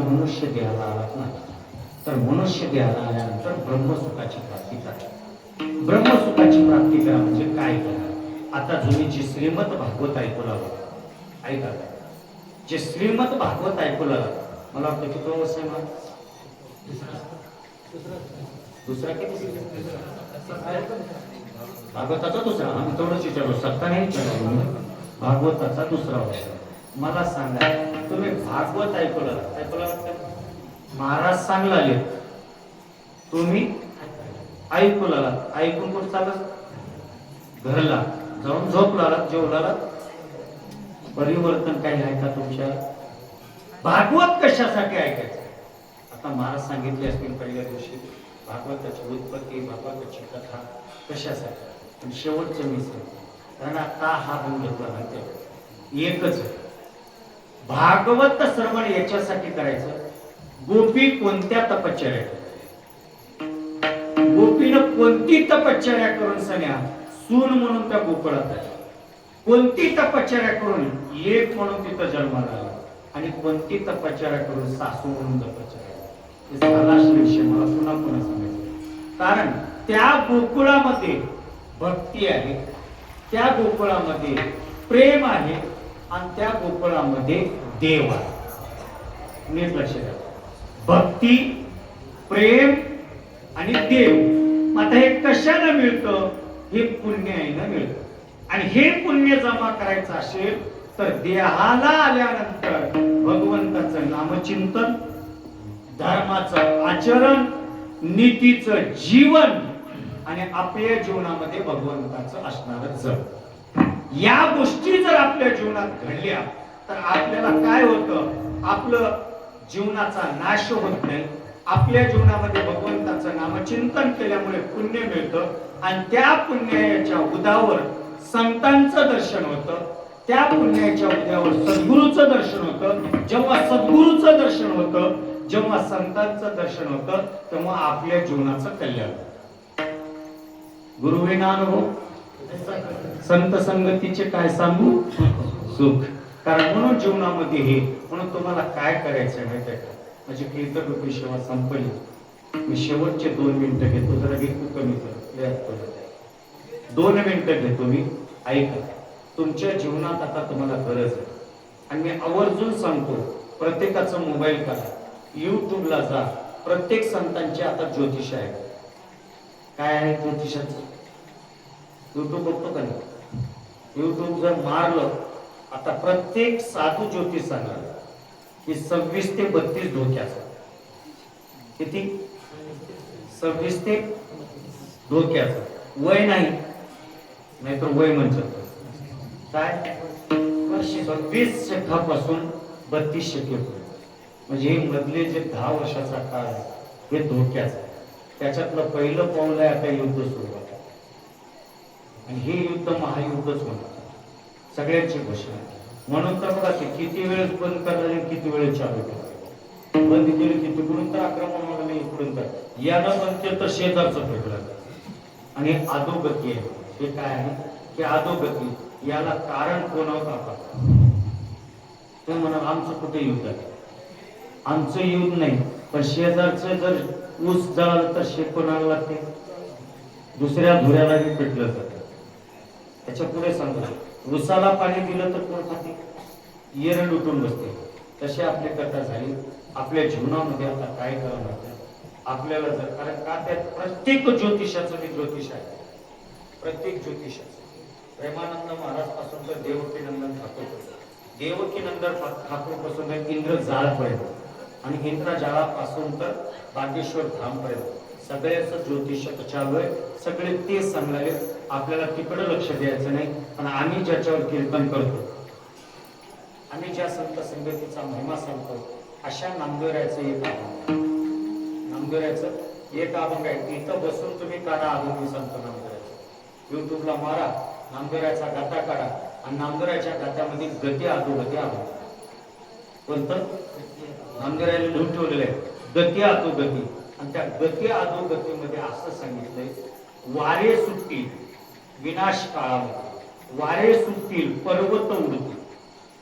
A: मनुष्य देहाला आलात ना, तर मनुष्य देहाला आल्यानंतर ब्रह्मसुखाची प्राप्ती करा. ब्रह्मसुखाची प्राप्ती करा म्हणजे काय करा? आता तुम्ही जे श्रीमद भागवत ऐकू लागला, ऐका, जे श्रीमद भागवत ऐकू लागला, मला वाटतं की तो वर्ष आहे दुसरा किती भागवताचा दुसरा, आम्ही तेवढंच विचारलो, सत्ता नाही विचारलो, भागवताचा दुसरा वर्ष. मला सांगा, तुम्ही भागवत ऐकलं महाराज सांगला आले, तुम्ही ऐकू लागलात, ऐकून कुठं चालत घरला जाऊन झोपला, जेवला, परिवर्तन काही आहे का तुमच्या? भागवत कशासाठी ऐकायचं? आता महाराज सांगितले असतील पहिल्या दिवशी भागवताची उत्पत्ती, भागवताची कथा कशासाठी, पण शेवटचं मी सांगतो, कारण आता हा गुण घेतला माहिती एकच आहे. भागवत श्रवण याच्यासाठी करायचं, गोपी कोणत्या तपश्चर्या, गोपीनं कोणती तपश्चर्या करून सन्या सून म्हणून त्या गोकुळात आली, कोणती तपश्चर्या करून एक म्हणून तिथं जन्माला आला, आणि कोणती तपश्चर्या करून सासू म्हणून तपश्चर्या. विषय मला पुन्हा पुन्हा सांगायचं, कारण त्या गोकुळामध्ये भक्ती आहे, त्या गोकुळामध्ये प्रेम आहे, आणि त्या गोकुळामध्ये देव आहे. नीट लक्ष द्या, भक्ती, प्रेम आणि देव. आता हे कशाला मिळतं? हे पुण्य आहे ना मिळतं, आणि हे पुण्य जमा करायचं असेल तर देहाला आल्यानंतर भगवंताचं नामचिंतन, धर्माचं आचरण, नीतीचं जीवन, आणि आपल्या जीवनामध्ये भगवंताचं असणारं जग, या गोष्टी जर आपल्या जीवनात घडल्या तर आपल्याला काय होतं? आपलं जीवनाचा नाश होत नाही. आपल्या जीवनामध्ये भगवंताचं नामचिंतन केल्यामुळे पुण्य मिळतं, आणि त्या पुण्याच्या उदावर संतांचं दर्शन होतं, त्या पुण्याच्या उद्यावर सद्गुरूचं दर्शन होतं. जेव्हा सद्गुरूचं दर्शन होतं, जेव्हा संतांचं दर्शन होतं, तेव्हा आपल्या जीवनाचं कल्याण. गुरुविना अनुभव, संत संगतीचे काय सांगू सुख. कारण म्हणून जीवनामध्ये हे, म्हणून तुम्हाला काय करायचं माहिती आहे का? म्हणजे कीर्तन सेवा संपली, मी शेवटचे 2 मिनिटं घेतो, जरा घेतो कमी कर, 2 मिनिटं घेतो मी, ऐका. तुमच्या जीवनात आता तुम्हाला गरज आहे, आणि मी आवर्जून सांगतो, प्रत्येकाचा मोबाईल काढा, युट्यूबला जा, प्रत्येक संतांचे आता ज्योतिष आहे. काय आहे ज्योतिषाचं? युट्यूब बघतो का नाही? युट्यूब जर मारलं, आता प्रत्येक साधू ज्योतिष सांगणार की 26 ते 32 धोक्याचा. किती? 26 ते धोक्याचा. वय नाही, नाहीतर वय म्हणतात काय, 26 शतकापासून 32 शतक, म्हणजे हे मधले जे 10 वर्षाचा काळ आहे हे धोक्याचा. त्याच्यातलं पहिलं पाऊल आहे आता युद्ध सुरू आहे, आणि हे युद्ध महायुद्धच होणार, सगळ्यांची घोषणा. म्हणून तर बघा, किती वेळेस बंद करणार, किती वेळेस चालू करणार. बंद केली की तिकडून तर आक्रमण होणार नाही, इकडून तर यानं बंद केलं तर शेजारचं फेकलं. आणि अधोगती आहे. हे काय आहे की अधोगती, याला कारण कोण होता? ते म्हणा आमचं कुठे युद्ध आहे, आमचं युद्ध नाही, पण शेजारचं जर ऊस जळालं तर शेत कोणाला लागते? दुसऱ्या धुऱ्यालाही पेटलं जातं. त्याच्या पुढे सांगतो, ऊसाला पाणी दिलं तर कोण खाते? येरड उठून बसते. तशी आपली कथा झाली. आपल्या जीवनामध्ये आता काय करावं आपल्याला, जर कारण का त्यात प्रत्येक ज्योतिषाचं मी ज्योतिष आहे, प्रत्येक ज्योतिषाचं. प्रेमानंद महाराज पासून तर देवकी नंदन ठाकूर, देवकी नंदन ठाकूर पासून तर इंद्र जाळपर्यंत, आणि इंद्र जाळापासून तर बागेश्वर धामपर्यंत सगळ्याच ज्योतिष चालू आहे. सगळे तेच सांगणारे, आपल्याला तिकडे लक्ष द्यायचं नाही. पण आम्ही ज्याच्यावर कीर्तन करतो, आम्ही ज्या संत संगतीचा महिमा सांगतो, अशा नामदेवरायचं एक अभंग, नामदेवरायचं एक अभंग आहे. इथं बसून तुम्ही काढा अभंग, मी सांगतो नामदेवरायचं. युट्यूबला मारा, नामदेवरायचा गाथा काढा, आणि नामदेवरायच्या गाथ्यामध्ये गती अधोगती अभंग. कोणतं? नामदेवरायला लिहून ठेवलेलं आहे, गती अधोगती. आणि त्या गती अधोगतीमध्ये असं सांगितलंय, वारे सुटतील विनाश काळामध्ये, वारे सुटतील पर्वत उडतील,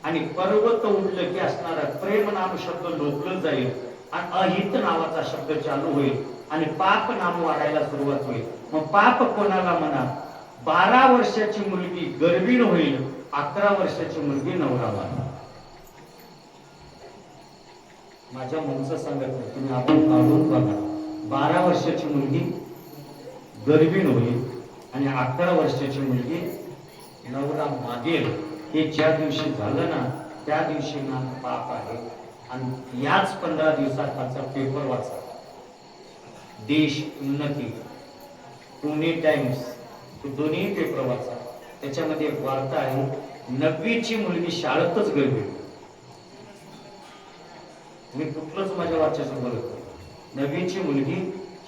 A: आणि पर्वत उठलं की असणारा प्रेम नाम शब्द लोकलं जाईल आणि अहित नावाचा शब्द चालू होईल आणि पाप नाम वाढायला सुरुवात होईल. मग पाप कोणाला म्हणा? 12 वर्षाची मुलगी गर्भीण होईल, 11 वर्षाची मुलगी नवरा माना. माझ्या मनचं सांगत नाही, तुम्ही आपण काढून बघा. 12 वर्षाची मुलगी गर्भीण होईल आणि 11 वर्षाची मुलगी नवरा मागेल. हे ज्या दिवशी झालं ना त्या दिवशी ना पाप आहे. आणि याच 15 दिवसात खालचा पेपर वाचा, देश उन्नती, पुणे टाइम्स, दोन्ही पेपर वाचा. त्याच्यामध्ये एक वार्ता आहे, 9वीची मुलगी शाळेतच गर्भीण. मी कुठलंच माझ्या वाच्याचं बोलत नाही. 9वीची मुलगी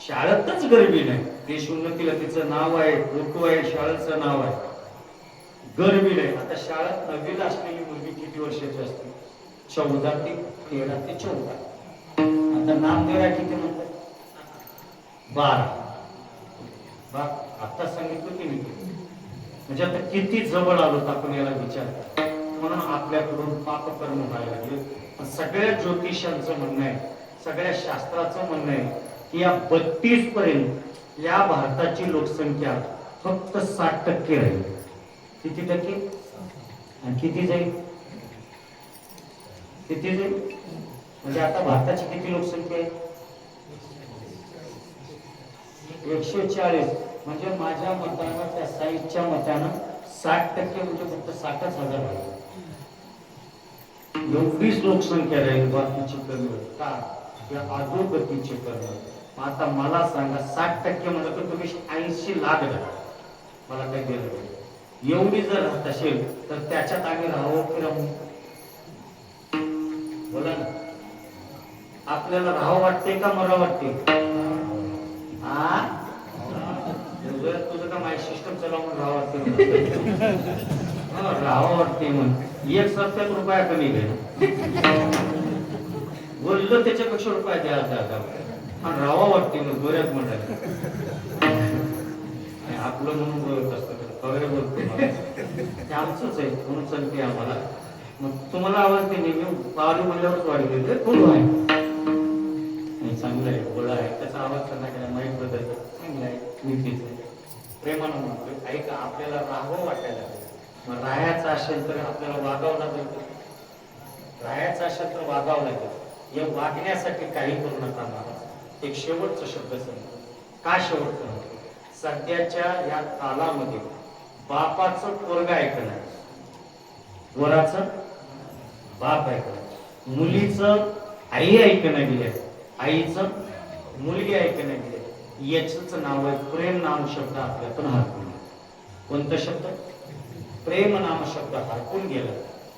A: शाळेतच गर्भीण आहे. देश उन्नतीला तिचं नाव आहे, फोटो आहे, शाळेचं नाव आहे, गर्भीण आहे. आता शाळेत 9वीला असलेली मुलगी किती वर्षाची असते? 14 ते 13 ते 14. आता नामदेव किती म्हणतात? 12. आता सांगितलं की मी, म्हणजे आता किती जवळ आलो आपण याला विचार. म्हणून आपल्याकडून पापकर्म व्हायला लागले. सगळ्या ज्योतिषांचं म्हणणं आहे, सगळ्या शास्त्राचं म्हणणं आहे की या 32 पर्यंत या भारताची लोकसंख्या फक्त 60% राहील. किती टक्के? आणि किती जाईल? किती जाईल? म्हणजे आता भारताची किती लोकसंख्या आहे? 140. म्हणजे माझ्या मतानं, त्या साईजच्या मतानं 60% म्हणजे फक्त 60,000 राहील. एवढीच लोकसंख्या राहील, बाकीची कमी होईल. का? या अधोगतीचे कर्म. आता मला सांगा, 60% म्हणलं तर तुम्ही 80 लाख द्या, मला काही गेलं नाही. एवढी जर राहत असेल तर त्याच्यात आम्ही राहावं की राहू? बोला ना. आपल्याला राहावं वाटते का मरा वाटते? तुझं का माझी सिस्टम चलावून राहावं वाटते? राहावं वाटते म्हणून 1 रुपया कमी घे, बोललं त्याच्यापेक्षा रुपया द्या आणि राहावं वाटते मग बऱ्याच म्हणाले. आपलं म्हणून बोलत असतं, वगैरे बोलतो ते आमचंच आहे म्हणून चालते आम्हाला. मग तुम्हाला आवडते नाही, मी पावली म्हणल्यावरच वाढले थोडं आहे. चांगलं आहे, गोळा आहे, त्याचा आवाज त्यांना केला माहीत बदल चांगला आहे, नीतीच आहे, प्रेमानं म्हणतोय. ऐका, आपल्याला राहावं वाटायला, मग राहायचं असेल तर आपल्याला वागावं लागेल. राहायचं असेल तर वागावं लागेल. या वागण्यासाठी काही करू नका. मला एक शेवटचा शब्द सांगतो. का शेवटचं? सध्याच्या या कालामध्ये बापाचं पोरगा ऐकणार, वराचं बाप ऐकणार, मुलीचं आई ऐकणं गेले, आईचं मुलगी ऐकणं गेले. याच नाव आहे प्रेम नाम शब्द आपल्यातून हरपून गेला. कोणता शब्द? प्रेम नाम शब्द हरपून गेला.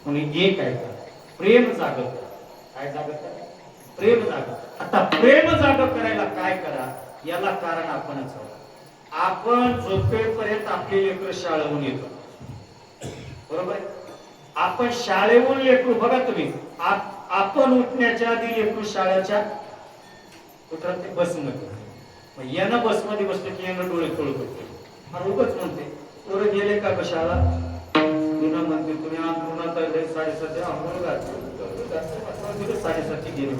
A: म्हणून एक ऐका, प्रेम जागत. काय जागत? प्रेम जागत. आता प्रेम जागत करायला काय करा? याला कारण आपणच आहोत. आपण झोपेपर्यंत आपले लेकरं शाळेहून येतो, बरोबर आहे? आपण शाळेहून लेकरू, बघा तुम्ही, आपण उठण्याच्या आधी लेकरू शाळेच्या उठत ते बसमध्ये. मग यानं बसमध्ये बसलं की यानं डोळे खोळ करते, आणि उगाच म्हणते पोरं गेले का ग शाळा? तुला म्हणते तुम्ही अंथरुणात 7:30 आंघोळ घातली, 7:30 गेले.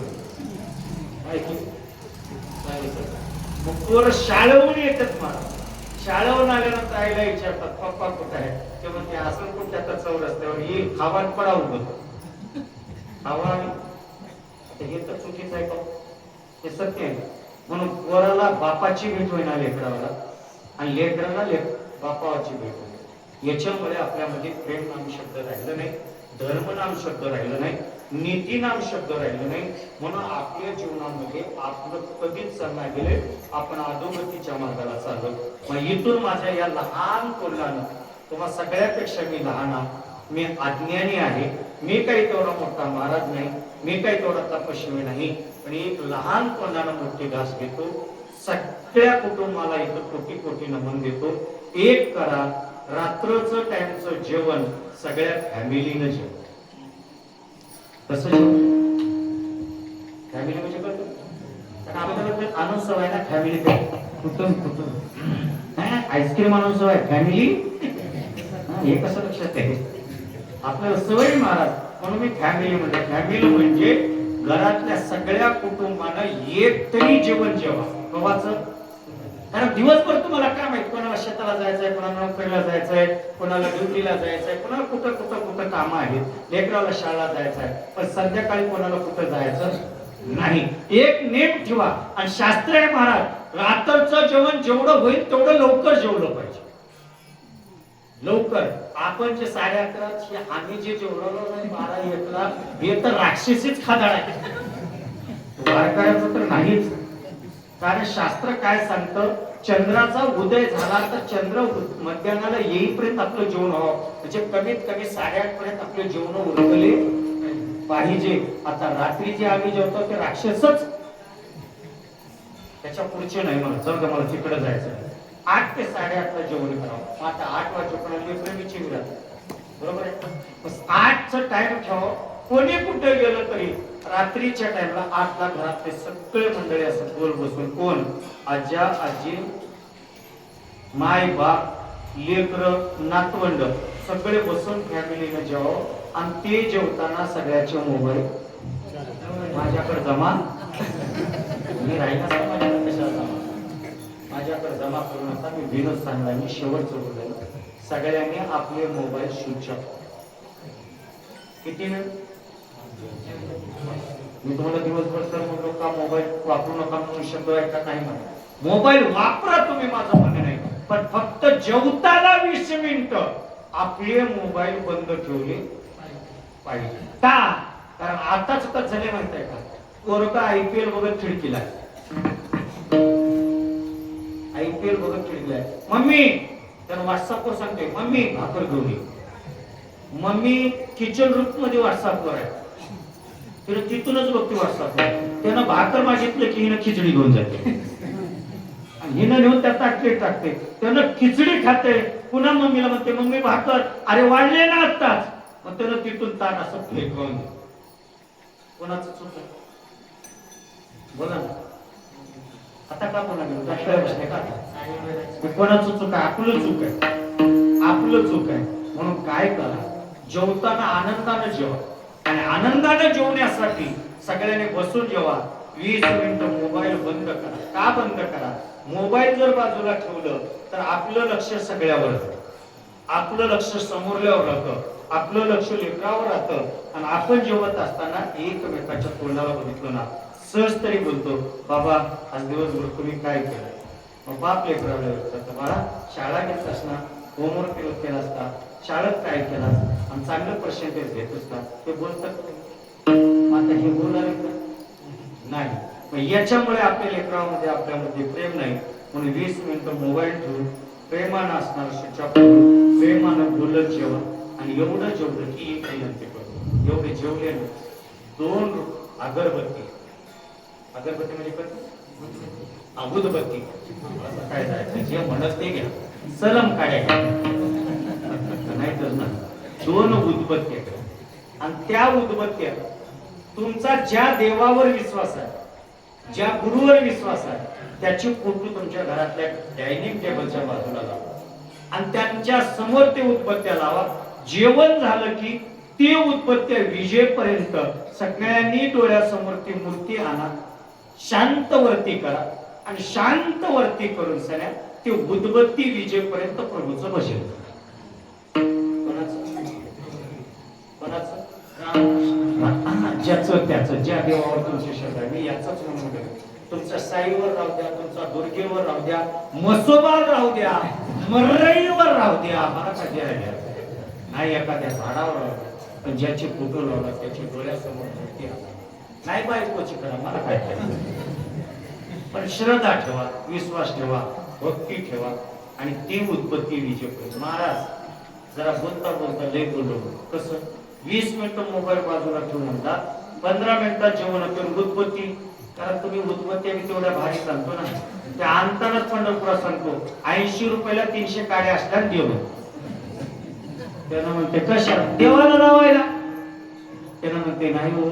A: मग पोरं शाळेहून येतात. मला शाळेहून आल्यानंतर आईला विचारतात पप्पा कुठं आहे? ते म्हणते असं कुठं त्याचा चौरस्त्यावर ये खावान पडा उगत खावा. हे तर चुकीचं आहे का? हे सत्य आहे. म्हणून पोराला बापाची भेट होईना लेकराला, आणि लेकराला बापाची भेट होईल. याच्यामुळे आपल्यामध्ये प्रेम नाम शब्द राहिलं नाही, धर्म नाम शब्द राहिलं नाही, नीती नाम शब्द राहिलं नाही. म्हणून आपल्या जीवनामध्ये आपलं कधीच चालणार गेले, आपण अधोगतीच्या मार्गाला चाललो. मग इथून माझ्या या लहान तोंडानं, तुम्हा सगळ्यापेक्षा मी लहान आहे, मी अज्ञानी आहे, मी काही तेवढा मोठा महाराज नाही, मी काही तेवढा तपस्वी नाही, पण एक लहान तोंडानं मोठी घास घेतो. सगळ्या कुटुंबाला इथं कोटी कोटी नमन देतो. एक करा, रात्रचं टाइमचं जेवण सगळ्या फॅमिलीनं जेवण. कसं फॅमिली म्हणजे कसं? आपल्याला आनंद सवय ना फॅमिली, कुटुंब आईस्क्रीम आनंद सवय फॅमिली. हे कसं लक्षात आहे? आपल्याला सवय महाराज म्हणून मी फॅमिली म्हणजे घरातल्या सगळ्या कुटुंबानं एक तरी जेवण जेवा कवाचं. कारण दिवसभर तुम्हाला काम आहे, कोणाला शेताला जायचंय, कोणाला नोकरीला जायचंय, कोणाला ड्युटीला जायचंय, कोणाला कुठं कामं आहेत, लेकराला शाळेला जायचंय, पण संध्याकाळी कोणाला कुठं जायचं नाही. एक नेम ठेवा. आणि शास्त्र आहे महाराज, रात्रचं जेवण जेवढं होईल तेवढं लवकर जेवलं पाहिजे. लवकर आपण जे 11:30 आम्ही जे जेवढं 12-1ला हे तर राक्षसीच खादाड आहे, वारकऱ्याचं तर नाहीच. कारण शास्त्र काय सांगतं, चंद्राचा उदय झाला तर चंद्र मध्यानाला येईपर्यंत आपलं जेवण व्हावं, म्हणजे कमीत कमी 8:30 पर्यंत आपले जेवण उरकले पाहिजे. आता रात्री जे आम्ही जेवतो ते राक्षसच, त्याच्या पुढचे नाही. मला तिकडे जायचं 8 ते 8:30 जेवण करावं. आता 8 वाजेपर्यंत प्रेमीची विरात बरोबर आहे. 8चा टाइम ठेवा. कोणी कुठे गेलं तरी रात्रीच्या टाइमला 8ला घरातले सगळे मंडळी असं गोल बसून, कोण आज्या आजी माय बाप लेकर नातवंड सगळे बसून फॅमिलीने जेवावं. आणि ते जेवताना सगळ्याचे मोबाईल माझ्याकडे जमा, मी राहिला माझ्याकडे कशाला जमा, माझ्याकडे जमा करू नका. मी विनोद सांगला, मी शेवटचं बोललो, सगळ्यांनी आपले मोबाईल स्विच ऑफ. किती वेळ मी तुम्हाला दिवसभर तर म्हणलो का मोबाईल वापरू नका म्हणून शब्द ऐका नाही म्हणा. मोबाईल वापरा तुम्ही, माझं म्हणणं नाही, पण फक्त जेवताना 20 मिनिटं आपले मोबाईल बंद ठेवले पाहिजे. का? कारण आताच कसं झाले माहितीये का, पोरगा IPL बघत खिडकीला, IPL बघत खिडकीला, मम्मी त्यानं व्हॉट्सअपवर सांगते मम्मी भाकर घेऊन ये. मम्मी किचन रूम मध्ये व्हॉट्सअपवर आहे, तिला तिथूनच बघते व्हॉट्सअपवर. त्यानं भाकर मागितलं की हिनं खिचडी घेऊन जाते, हिनं नेऊन त्या ताटलीत टाकते. त्यानं खिचडी खाते, पुन्हा मम्मीला म्हणते मम्मी भाकर, अरे वाढले ना आत्ताच. मग त्यानं तिथून ताट असं फेकून. कोणाचं चूक आहे बोला ना. आता का कोणा गेलो का कोणाचं चूक आहे? आपलं चूक आहे, आपलं चूक आहे. म्हणून काय करा, जेवताना आनंदानं जेवा. आणि आनंदानं जेवण्यासाठी सगळ्यांनी बसून जेवा. 20 मिनिटं मोबाईल बंद करा. का बंद करा? मोबाईल जर बाजूला ठेवलं तर आपलं लक्ष सगळ्यावर, आपलं लक्ष समोरल्यावर राहतं, आपलं लक्ष लेकरावर राहतं. आणि आपण जेवत असताना एकमेकाच्या तोंडाला बघितलं ना, सहज तरी बोलतो बाबा आज दिवसभर तुम्ही काय केलं. मग बाप लेकराला विचारतो बाळा शाळा घेतलास ना, होमवर्क केला असता, शाळेत काय केलास, आणि चांगलं पर्सेंटेज घेतोस का, ते बोलतात. आता हे बोलणार नाही. मग याच्यामुळे आपल्या लेकरामध्ये आपल्यामध्ये प्रेम नाही. म्हणून 20 मिनिटं मोबाईल ठेवून प्रेमानं असणार स्विच ऑफ करून प्रेमानं बोलत जेवा. आणि एवढं जेवलं की एक विनंती करतो, एवढे जेवले 2 अगरबत्ती, अगरबत्ती म्हणजे काय, उदबत्ती असं काय जायचं, जे म्हणत ते घ्या, सलम काढ्या नाही तर ना 2 उदबत्त्या. आणि त्या उदबत्त्या तुमचा ज्या देवावर विश्वास आहे, ज्या गुरुवर विश्वास आहे, त्याची फोटो तुमच्या घरातल्या डायनिंग टेबलच्या बाजूला लावा. आणि त्यांच्या समोर ते उदबत्त्या लावा. जेवण झालं की ते उदबत्त्या विजेपर्यंत सगळ्यांनी डोळ्यासमोर ती मूर्ती आणा, शांत वरती करा. आणि शांत वरती करून सगळ्या ते उदबत्ती विजेपर्यंत प्रभूचं भजन. ज्याचं त्याचं ज्या देवावर तुमची श्रद्धा आहे, मी याचाच म्हणून तुमच्या साईवर राहू द्या, तुमचा दुर्गेवर राहू द्या, मसोबावर राहू द्या, मर्रईवर राहू द्या, मला काय द्या नाही, एखाद्या झाडावर राहू द्या, पण ज्याची फोटो लावला त्याची डोळ्यासमोर मूर्ती नाही, बायकोची करा, मला काय करायचं. पण श्रद्धा ठेवा, विश्वास ठेवा, भक्ती ठेवा. आणि ती उत्पत्ती विजय. महाराज जरा बोलता बोलता लय बोललो कसं, 20 मिनिटं मोबाईल बाजूला ठेवून म्हणतात, 15 मिनिटात जेवण करून उदबत्ती. कारण तुम्ही उदबत्ती आम्ही तेवढ्या भारी सांगतो ना, त्या आणतानाच पंढरपुरात सांगतो 80 रुपयाला 300 काड्या असतात देव. त्यानं म्हणते कशा देवाला लावायला, त्यानं म्हणते नाही हो,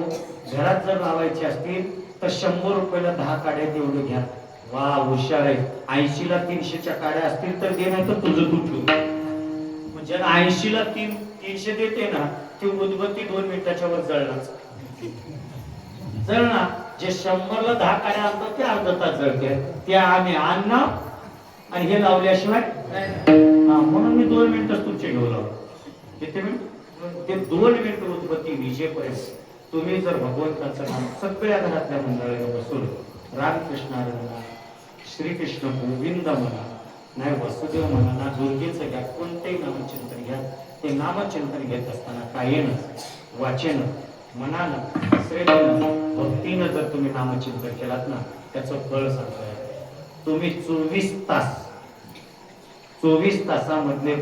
A: घरात जर लावायचे असतील तर 100 रुपयाला 10 काड्या तेवढे घ्या. वा हुशार आहे, 80ला 300च्या काड्या असतील तर दे, नाही तर तुझं तू ठेव. ज्याला 80 ला 300 देते ना ती उदबत्ती 2 मिनिटाच्या वर जळणार. जळणार. जे 100 ला 10 काड्या आणतात ते अर्धा तास जळते. ते आम्ही आणणार आणि हे लावल्याशिवाय म्हणून मी 2 मिनिटच तुमचे घेऊ लावतो. किती मिनिट? ते 2 मिनिट उदबत्ती विजेपर्यंत तुम्ही जर भगवंताचं नाम सगळ्या घरातल्या मंडळीला बसून रामकृष्ण हरी म्हणा, श्रीकृष्ण गोविंद म्हणा, नाही वसुदेव म्हणा, ना दुर्गेचं घ्या, कोणतेही नामचिंतन घ्या. ते नामचिंतन घेत असताना कायेनं, वाचेनं, मनानं, श्रेणीनं, भक्तीनं जर तुम्ही नामचिंतन केलात ना त्याचं फळ सांगतोय. तुम्ही 24 तासामधले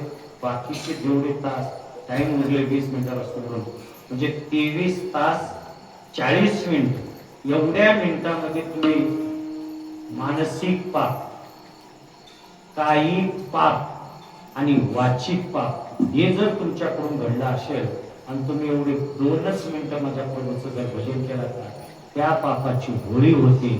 A: बाकीचे जेवढे तास टाइम उरले 20 मिनिटाला सोडून म्हणजे 23 तास 40 मिनिट एवढ्या मिनिटामध्ये तुम्ही मानसिक पाप, कायिक पाप आणि वाचिक पाप हे जर तुमच्याकडून घडलं असेल आणि तुम्ही एवढे 2च मिनिटं माझ्या प्रभूचं जर भजन केलं ना त्या पापाची होळी होती.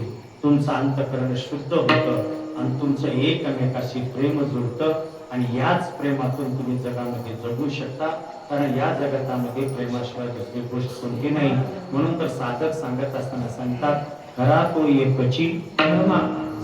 A: तुमचं अंतःकरण शुद्ध होतं आणि तुमचं एकमेकाशी प्रेम जुळतं आणि याच प्रेमातून तुम्ही जगामध्ये जगू शकता. कारण या जगतामध्ये प्रेमाशिवाय दुसरी गोष्ट कोणती नाही. म्हणून तर साधक सांगत असताना सांगतात खरा तो एकची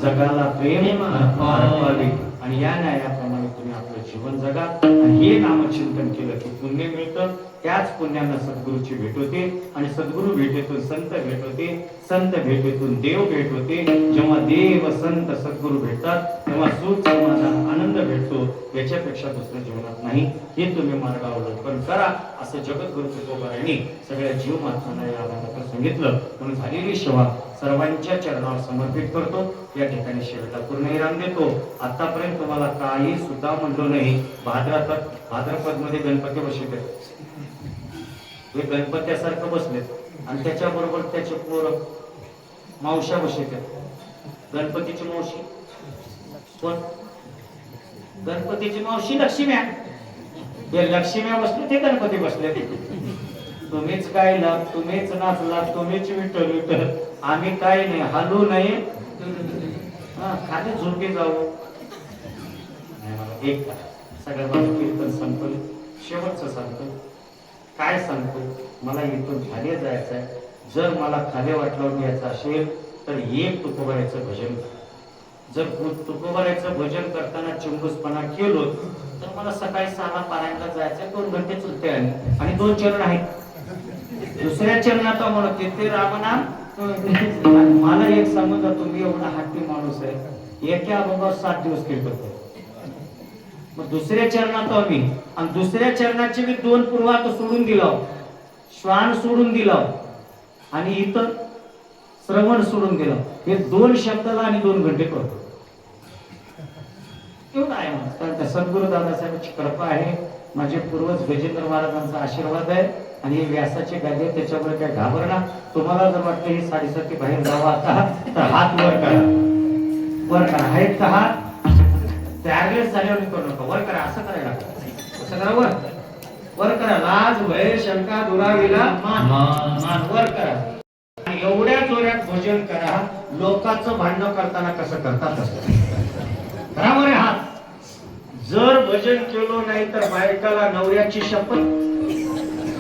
A: जगाला प्रेम अर्पावे. आणि या न्यायाप्रमाणे तुम्ही आपलं जीवन जगा आणि हे नामचिंतन केलं की पुण्य मिळतं. त्याच पुण्यानं सद्गुरूची भेट होते आणि सद्गुरू भेटेतून संत भेट होते, संत भेटेतून देव भेट होते. जेव्हा देव संत सद्गुरू भेटतात तेव्हा सुख समाधान आनंद भेटतो. याच्यापेक्षा दुसरं जीवनात नाही. हे तुम्ही मार्ग अवलंबन करा असं जगद्गुरु तुकोबारायांनी सगळ्या जीव माणसांना या भागात सांगितलं. म्हणून झालेली सेवा सर्वांच्या चरणावर समर्पित करतो. या ठिकाणी शेवटला पूर्ण विराम देतो. आतापर्यंत तुम्हाला काही सुद्धा म्हणलो नाही. भाद्रपद मध्ये गणपती बसले, हे गणपत्यासारखं बसलेत आणि त्याच्याबरोबर त्याचे पोर मावश्या बसले. गणपतीची मावशी कोण? गणपतीची मावशी लक्ष्म्या. हे लक्ष्म्या बसले ते गणपती बसले. तुम्हीच गायला, तुम्हीच नाचला, तुम्हीच विठ्ठल विठ्ठल. आम्ही काय नाही, हलू नये, खाली झोपी जाऊ. एक सगळं माझं कीर्तन संपलं. शेवटचं सांगतो. काय सांगतो? मला इथून खाली जायचं आहे. जर मला खाली वाटलं घ्यायचं असेल तर एक तुकोबाराचं भजन. जर तुकोबाराचं भजन करताना चिंबूसपणा केलो तर मला सकाळी 6ला पारायणला जायचंय. 2 घंटे चुलते आणि 2 चरण आहेत. दुसऱ्या चरणात म्हणते ते रामनाम. मला एक समजा तुम्ही एवढा हट्टी माणूस आहे, एका बाबा 7 दिवस कीर्तन. मग दुसऱ्या चरणात आम्ही आणि दुसऱ्या चरणाचे मी 2 पूर्वात सोडून दिला, श्वान सोडून दिला आणि इतर श्रवण सोडून दिलं. हे 2 शब्दाला आणि 2 घंटे करतो. एवढं आहे म्हणा. कारण त्या सद्गुरु दादासाहेबांची कृपा आहे, माझे पूर्वज गजेंद्र महाराजांचा आशीर्वाद आहे आणि हे व्यासाचे गादे त्याच्यामुळे काय घाबरणार. तुम्हाला जर वाटतं ही साडेसाती बाहेर जावं आता तर हात वर करा, वर करा. आहेत का हात? त्यागलेच झाल्यावर करू नका. वर करा. असं करायला असं करा. वर वर करा. लाज भय शंका दुरावीला मान वर करा. एवढ्या जोरात भोजन करा. लोकांचं भांडण करताना कसं करतात तसं करा. बरे हात. जर भजन केलो नाही तर बायकाला नवऱ्याची शपथ.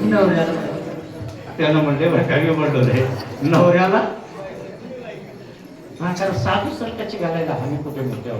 A: नवऱ्याला त्यानं म्हणले बरं म्हणलं नवऱ्याला साधू संताची घालायला हमी कुठे म्हणते.